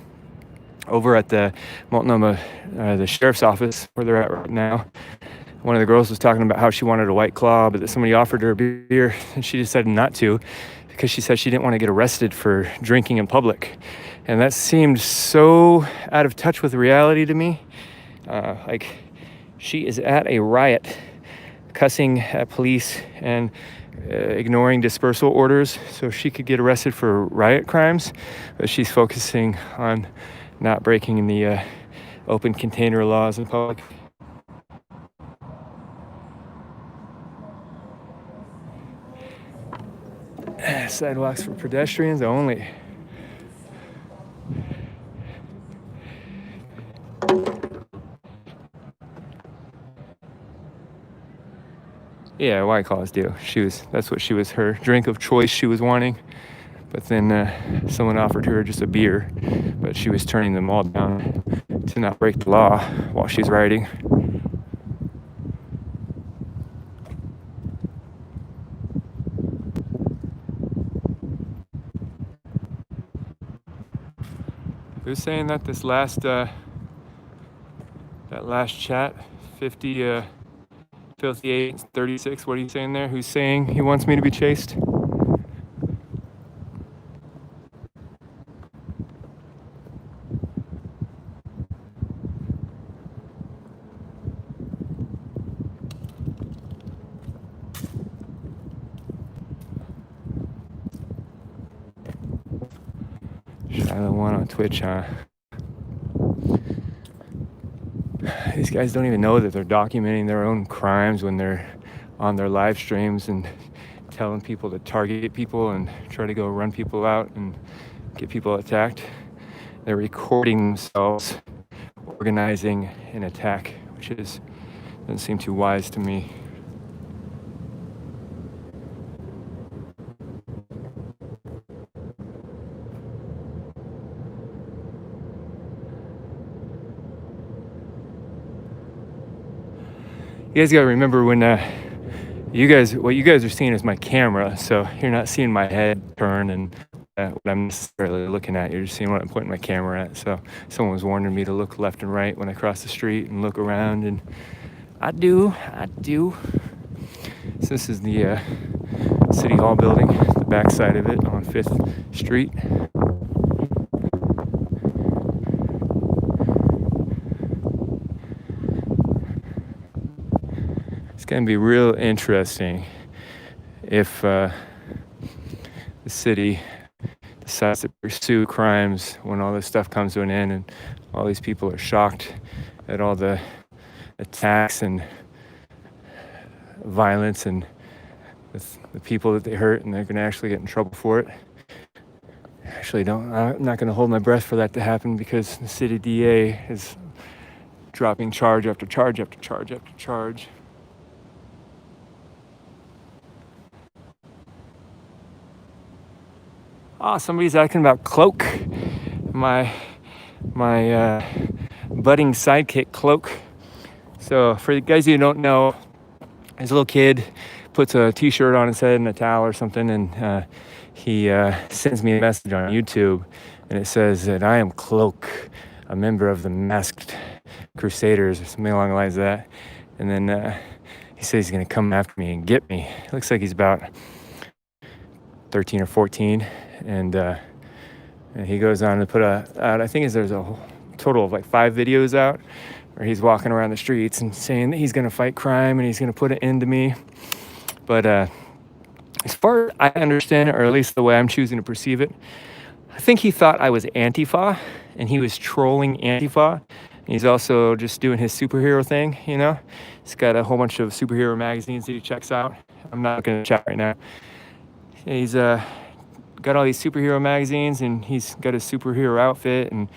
over at the Multnomah, the sheriff's office where they're at right now. One of the girls was talking about how she wanted a White Claw, but that somebody offered her a beer and she decided not to because she said she didn't want to get arrested for drinking in public. And that seemed so out of touch with reality to me. Like, she is at a riot, cussing at police and ignoring dispersal orders so she could get arrested for riot crimes, but she's focusing on not breaking the open container laws in public. Sidewalks for pedestrians only. Yeah, White Claws do. That's what her drink of choice she was wanting. But then someone offered her just a beer, but she was turning them all down to not break the law while she's riding. Who's saying that this last chat, 50 Filthy 8, 36, what are you saying there? Who's saying he wants me to be chased? Shiloh One on Twitch, huh? These guys don't even know that they're documenting their own crimes when they're on their live streams and telling people to target people and try to go run people out and get people attacked. They're recording themselves organizing an attack, which doesn't seem too wise to me. You guys gotta remember when what you guys are seeing is my camera, so you're not seeing my head turn and what I'm necessarily looking at. You're just seeing what I'm pointing my camera at. So someone was warning me to look left and right when I cross the street and look around, and I do. So this is the City Hall building, the back side of it on 5th Street. It's going to be real interesting if the city decides to pursue crimes when all this stuff comes to an end and all these people are shocked at all the attacks and violence and the people that they hurt, and they're going to actually get in trouble for it. I'm not going to hold my breath for that to happen, because the city DA is dropping charge after charge after charge after charge. Somebody's asking about Cloak, my budding sidekick Cloak. So for the guys who don't know, his little kid puts a t-shirt on his head and a towel or something, and he sends me a message on YouTube, and it says that I am Cloak, a member of the Masked Crusaders, or something along the lines of that. And then he says he's gonna come after me and get me. It looks like he's about 13 or 14. And he goes on to put out, I think there's a total of like 5 videos out where he's walking around the streets and saying that he's going to fight crime and he's going to put an end to me. But as far as I understand it, or at least the way I'm choosing to perceive it, I think he thought I was Antifa and he was trolling Antifa. He's also just doing his superhero thing, you know. He's got a whole bunch of superhero magazines that he checks out. I'm not going to chat right now. He's got all these superhero magazines, and he's got a superhero outfit. And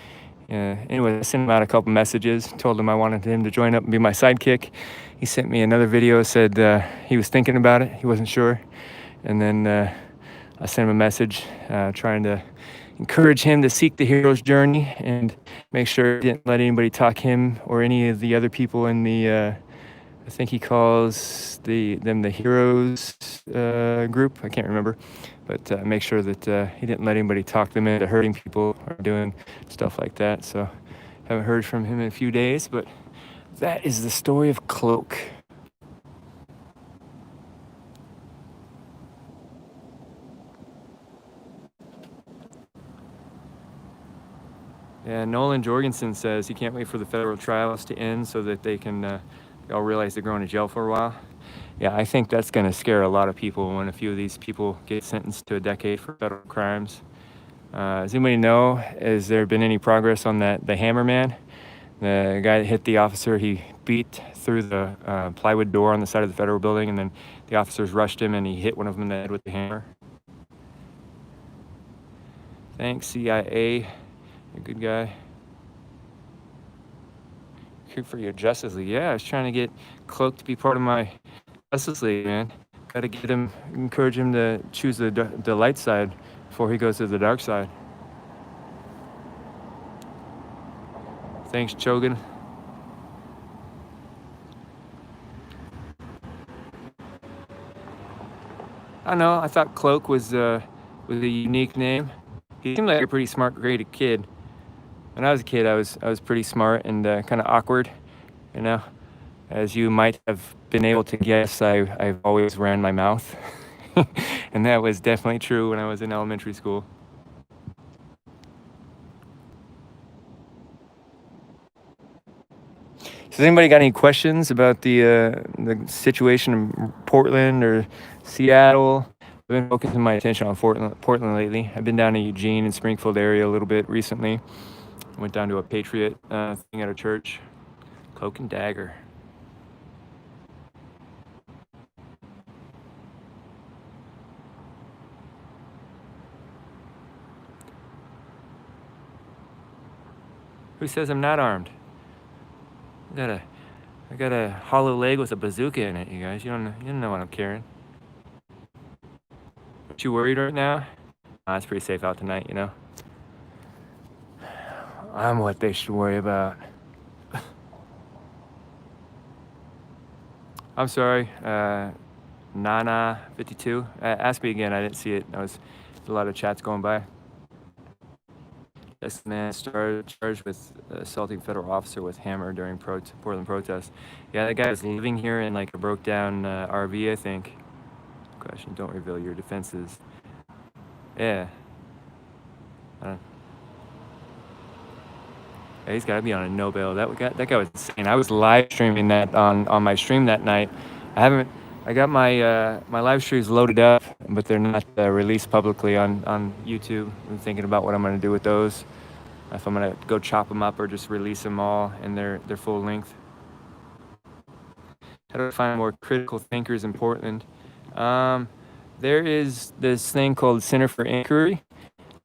anyway, I sent him out a couple messages, told him I wanted him to join up and be my sidekick. He sent me another video, said he was thinking about it, he wasn't sure. And then I sent him a message trying to encourage him to seek the hero's journey and make sure he didn't let anybody talk him or any of the other people in the I think he calls them the heroes group. I can't remember, but make sure that he didn't let anybody talk them into hurting people or doing stuff like that. So haven't heard from him in a few days, but that is the story of Cloak. Yeah, Nolan Jorgensen says he can't wait for the federal trials to end so that they can all realize they're going to jail for a while. Yeah, I think that's going to scare a lot of people when a few of these people get sentenced to a decade for federal crimes. Does anybody know, has there been any progress on the Hammer Man? The guy that hit the officer, he beat through the plywood door on the side of the federal building, and then the officers rushed him and he hit one of them in the head with the hammer. Thanks, CIA. A good guy. Good for your Justice League. Yeah, I was trying to get Cloak to be part of my Justice League, man. Gotta get him, encourage him to choose the light side before he goes to the dark side. Thanks, Chogan. I don't know, I thought Cloak was a unique name. He seemed like a pretty smart, creative kid. When I was a kid, I was pretty smart and kind of awkward, you know. As you might have been able to guess, I've always ran my mouth. And that was definitely true when I was in elementary school. So has anybody got any questions about the situation in Portland or Seattle? I've been focusing my attention on Portland lately. I've been down to Eugene and Springfield area a little bit recently. Went down to a Patriot thing at a church. Cloak and Dagger. Who says I'm not armed? I got a hollow leg with a bazooka in it, you guys. You don't know what I'm carrying. Aren't you worried right now? It's pretty safe out tonight, you know. I'm what they should worry about. I'm sorry, Nana52. Ask me again, I didn't see it. There was a lot of chats going by. This man charged with assaulting federal officer with hammer during Portland protests. Yeah, that guy was living here in like a broke down RV, I think. Question, don't reveal your defenses. Yeah. Yeah, he's got to be on a no bail. That guy was insane. I was live streaming that on my stream that night. I got my my live streams loaded up, but they're not released publicly on YouTube. I'm thinking about what I'm going to do with those. If I'm going to go chop them up or just release them all in their full length. How do I find more critical thinkers in Portland? There is this thing called Center for Inquiry.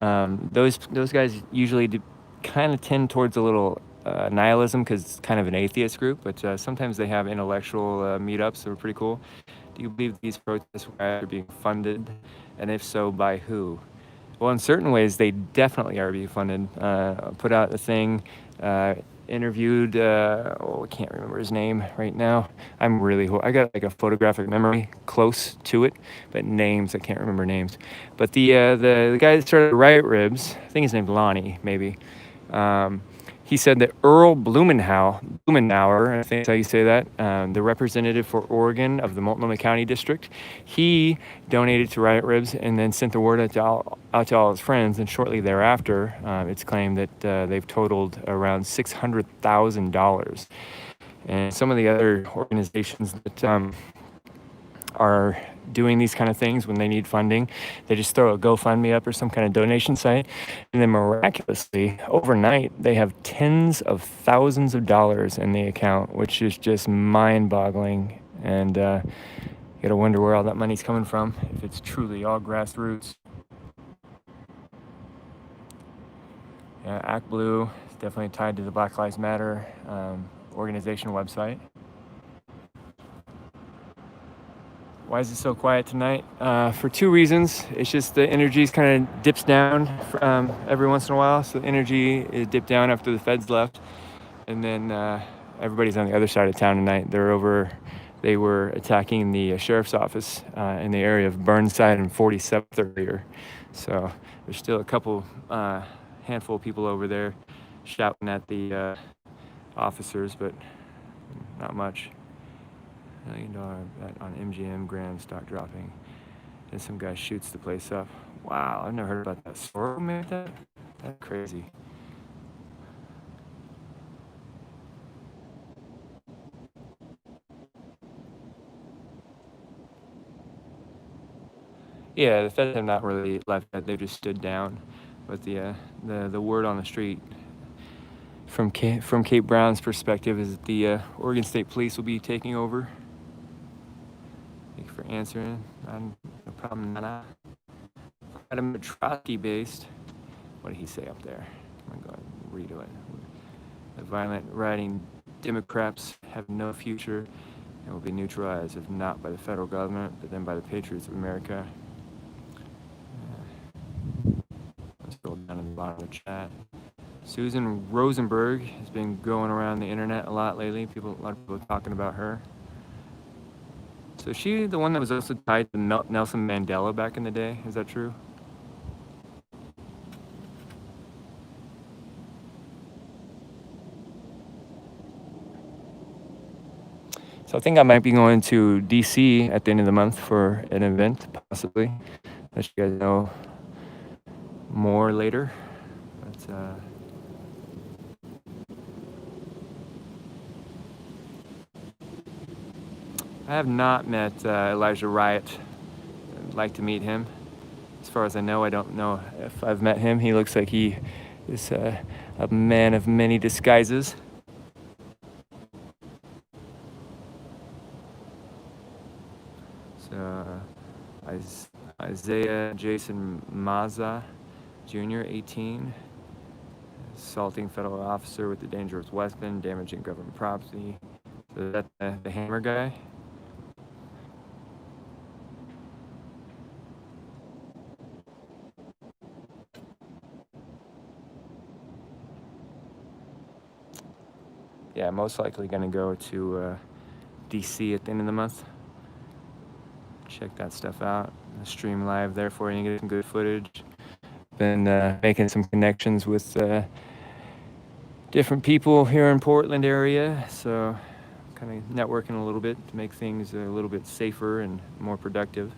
Those guys usually kind of tend towards a little nihilism because it's kind of an atheist group, but sometimes they have intellectual meetups that are pretty cool. Do you believe these protests are being funded, and if so, by who? Well, in certain ways, they definitely are being funded. Put out a thing, interviewed, I can't remember his name right now. I got like a photographic memory close to it, but names, I can't remember names. But the guy that started Riot Ribs, I think his name's Lonnie, maybe. He said that Earl Blumenauer, I think that's how you say that, the representative for Oregon of the Multnomah County District, he donated to Riot Ribs and then sent the word out to all his friends. And shortly thereafter, it's claimed that they've totaled around $600,000. And some of the other organizations that are doing these kind of things when they need funding. They just throw a GoFundMe up or some kind of donation site, and then miraculously, overnight, they have tens of thousands of dollars in the account, which is just mind-boggling. And you gotta wonder where all that money's coming from, if it's truly all grassroots. Yeah, Act Blue is definitely tied to the Black Lives Matter organization website. Why is it so quiet tonight? For two reasons. It's just the energy kind of dips down every once in a while. So the energy is dipped down after the feds left. And then everybody's on the other side of town tonight. They were attacking the sheriff's office in the area of Burnside and 47th earlier. So there's still a couple handful of people over there shouting at the officers, but not much. $1 million bet on MGM Grand stock dropping. And some guy shoots the place up. Wow, I've never heard about that. Sorrel made that? That's crazy. Yeah, the feds have not really left that. They've just stood down. But the word on the street from Cape Brown's perspective is that the Oregon State Police will be taking over. Thank you for answering. No problem, Nana. Adam Trotsky-based. What did he say up there? I'm going to read it. The violent rioting Democrats have no future and will be neutralized, if not by the federal government, but then by the patriots of America. Let's scroll down to the bottom of the chat. Susan Rosenberg has been going around the internet a lot lately. A lot of people are talking about her. So is she the one that was also tied to Nelson Mandela back in the day? Is that true? So I think I might be going to DC at the end of the month for an event, possibly. Let you guys know more later. But I have not met Elijah Riot. I'd like to meet him. As far as I know, I don't know if I've met him. He looks like he is a man of many disguises. So, Isaiah Jason Maza, Jr., 18, assaulting federal officer with a dangerous weapon, damaging government property. So that's the hammer guy. Yeah, most likely going to go to DC at the end of the month. Check that stuff out. I'll stream live there for you and get some good footage. Been making some connections with different people here in Portland area, so kind of networking a little bit to make things a little bit safer and more productive.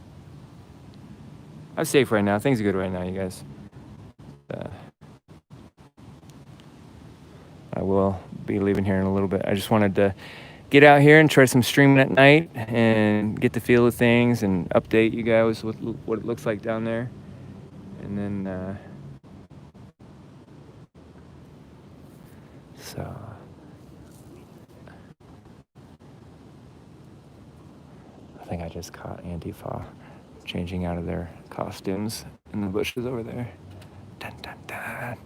I'm safe right now. Things are good right now, you guys. I will be leaving here in a little bit. I just wanted to get out here and try some streaming at night and get the feel of things and update you guys with what it looks like down there. And then, so I think I just caught Antifa changing out of their costumes in the bushes over there. Dun, dun, dun.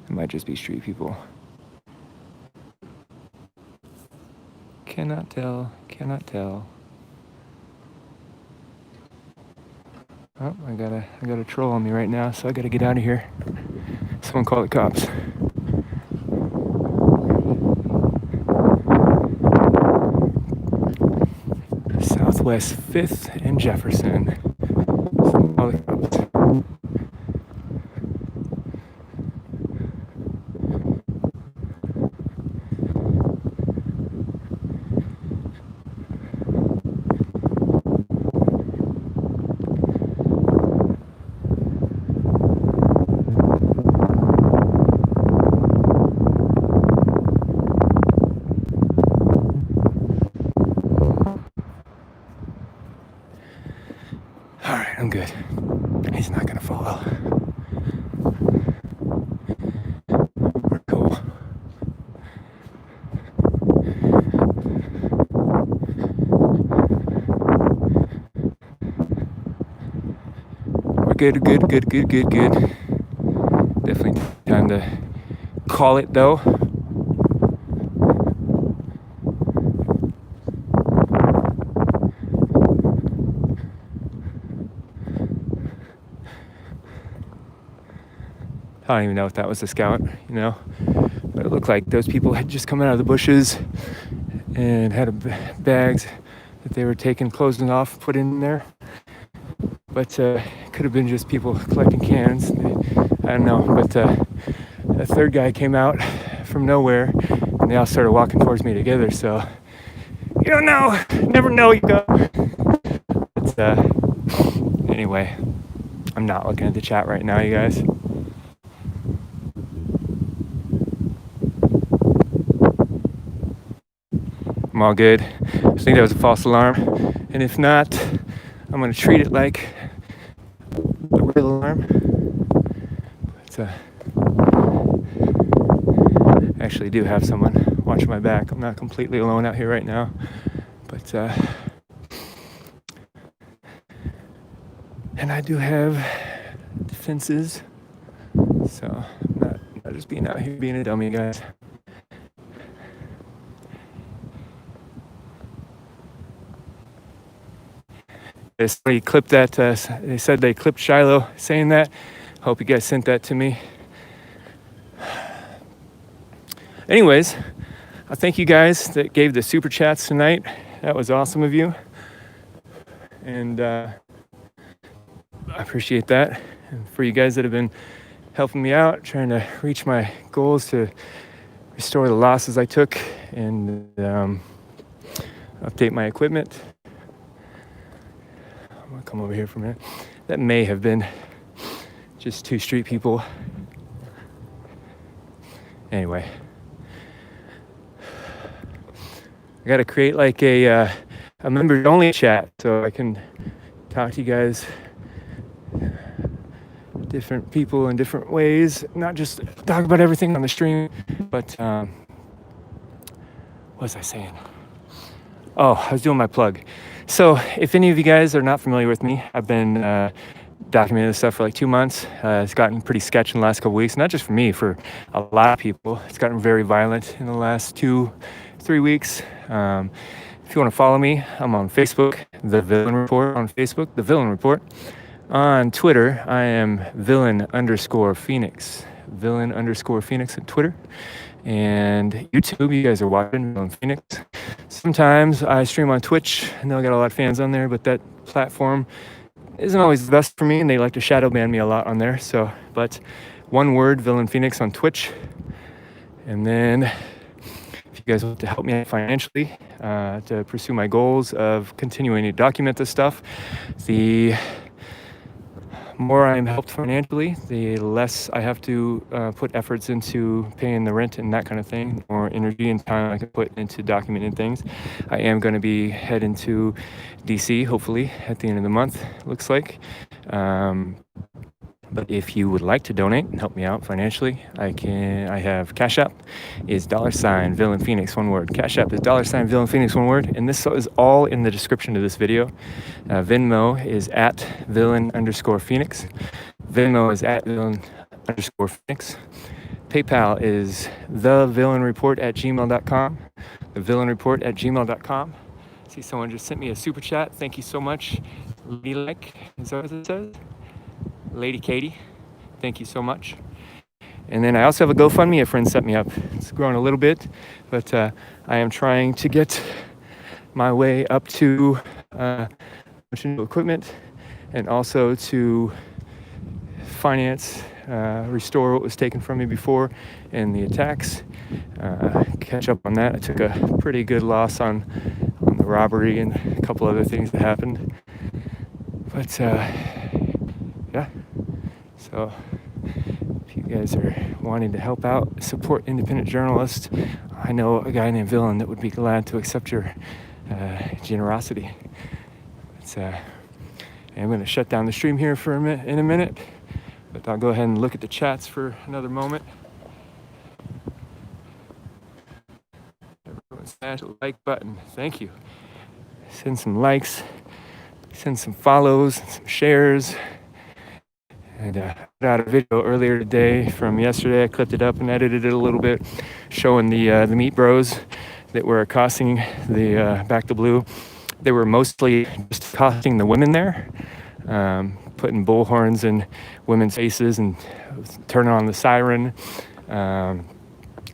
It might just be street people. Cannot tell, cannot tell. Oh, I got a troll on me right now, so I gotta get out of here. Someone call the cops. Southwest 5th and Jefferson. Someone call the cops. Good. Definitely time to call it though. I don't even know if that was a scout, you know, but it looked like those people had just come out of the bushes and had bags that they were taking, closing off, put in there. But could have been just people collecting cans. I don't know. But a third guy came out from nowhere, and they all started walking towards me together. So you don't know, never know. You go. But anyway, I'm not looking at the chat right now, you guys. I'm all good. I think that was a false alarm, and if not, I'm gonna treat it like a real alarm. But I actually do have someone watching my back. I'm not completely alone out here right now, but and I do have defenses, so I'm not just being out here being a dummy, guys. Somebody clipped that. They said they clipped Shiloh saying that. Hope you guys sent that to me. Anyways, I thank you guys that gave the super chats tonight. That was awesome of you, and I appreciate that. And for you guys that have been helping me out, trying to reach my goals to restore the losses I took and update my equipment. I'm gonna come over here for a minute. That may have been just two street people. Anyway, I gotta create like a members only chat so I can talk to you guys, different people in different ways, not just talk about everything on the stream, but what was I saying? Oh, I was doing my plug. So if any of you guys are not familiar with me, I've been documenting this stuff for like 2 months. It's gotten pretty sketchy in the last couple weeks, not just for me, for a lot of people. It's gotten very violent in the last 2-3 weeks. If you want to follow me, I'm on Facebook, The Villain Report on Facebook, The Villain Report. On Twitter, I am Villain_Phoenix. Villain_Phoenix on Twitter. And YouTube, you guys are watching VillainPhoenix. Sometimes I stream on Twitch. I know I got a lot of fans on there, but that platform isn't always the best for me, and they like to shadow ban me a lot on there. So, but one word, VillainPhoenix on Twitch. And then if you guys want to help me out financially to pursue my goals of continuing to document this stuff, the more I am helped financially, the less I have to put efforts into paying the rent and that kind of thing, or energy and time I can put into documenting things. I am going to be heading to DC, hopefully, at the end of the month, looks like. But if you would like to donate and help me out financially, I have Cash App is $VillainPhoenix, one word. Cash App is $VillainPhoenix, one word. And this is all in the description of this video. Venmo is at Villain_Phoenix. Venmo is at Villain_Phoenix. PayPal is thevillainreport@gmail.com. Thevillainreport@gmail.com. See, someone just sent me a super chat. Thank you so much. Ladylike, is that what it says? Lady Katie, thank you so much. And then I also have a GoFundMe a friend set me up. It's grown a little bit, but I am trying to get my way up to equipment, and also to finance, restore what was taken from me before and the attacks. Catch up on that. I took a pretty good loss on the robbery and a couple other things that happened. But yeah, so if you guys are wanting to help out, support independent journalists, I know a guy named Villain that would be glad to accept your generosity. I'm going to shut down the stream here for in a minute, but I'll go ahead and look at the chats for another moment. Everyone smash the like button. Thank you. Send some likes, send some follows, some shares. And I put out a video earlier today from yesterday. I clipped it up and edited it a little bit, showing the meat bros that were accosting the Back to Blue. They were mostly just accosting the women there, putting bullhorns in women's faces and turning on the siren,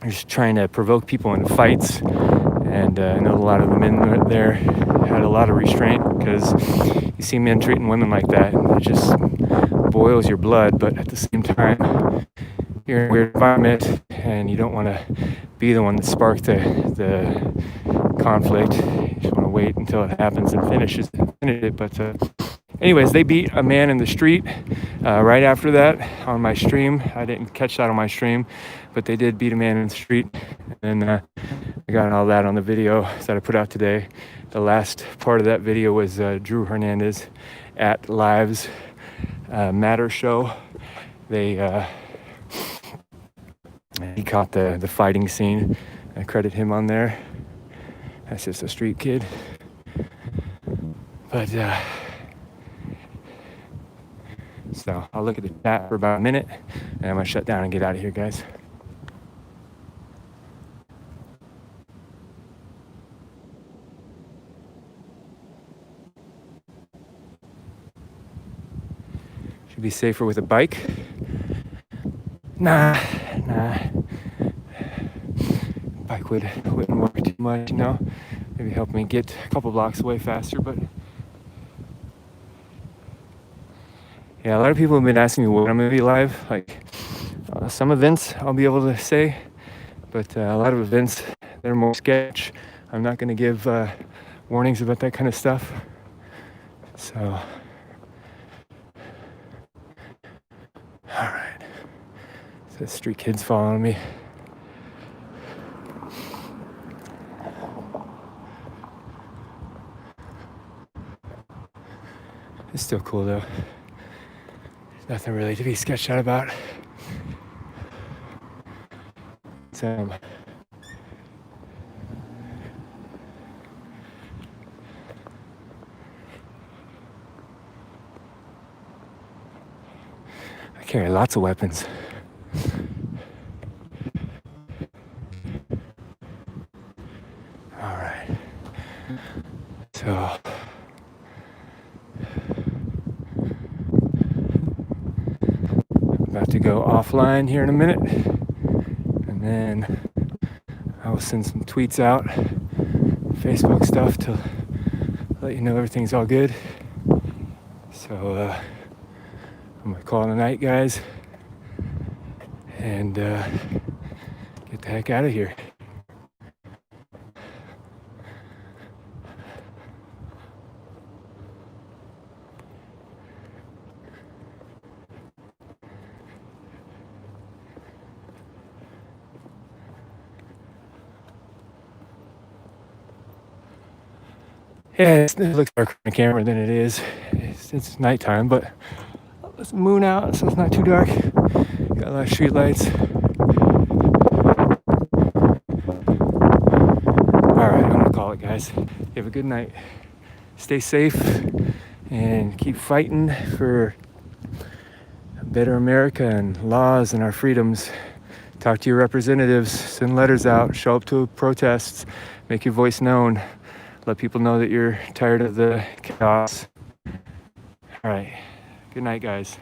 just trying to provoke people into fights. And I know a lot of the men there had a lot of restraint, because you see men treating women like that, and it just boils your blood. But at the same time, you're in a weird environment, and you don't want to be the one that sparked the conflict. You just want to wait until it happens and finish it. But anyways, they beat a man in the street right after that on my stream. I didn't catch that on my stream, but they did beat a man in the street. And I got all that on the video that I put out today. The last part of that video was Drew Hernandez at Lives Matter show. He caught the fighting scene. I credit him on there. That's just a street kid. But so I'll look at the chat for about a minute, and I'm gonna shut down and get out of here, guys. Should be safer with a bike. Nah. Bike wouldn't work too much, you know. Maybe help me get a couple blocks away faster, but yeah, a lot of people have been asking me when I'm gonna be live. Like some events I'll be able to say, but a lot of events, they're more sketch. I'm not gonna give warnings about that kind of stuff. So, all right. So the street kids following me. It's still cool though. There's nothing really to be sketched out about. So I carry lots of weapons. All right. So about to go offline here in a minute, and then I will send some tweets out, Facebook stuff, to let you know everything's all good. So I'm gonna call it a night, guys, and get the heck out of here. Yeah, it looks darker on the camera than it is. It's nighttime, but there's the moon out, so it's not too dark. Got a lot of street lights. All right, I'm gonna call it, guys. You have a good night. Stay safe and keep fighting for a better America and laws and our freedoms. Talk to your representatives, send letters out, show up to protests, make your voice known. Let people know that you're tired of the chaos. All right. Good night, guys.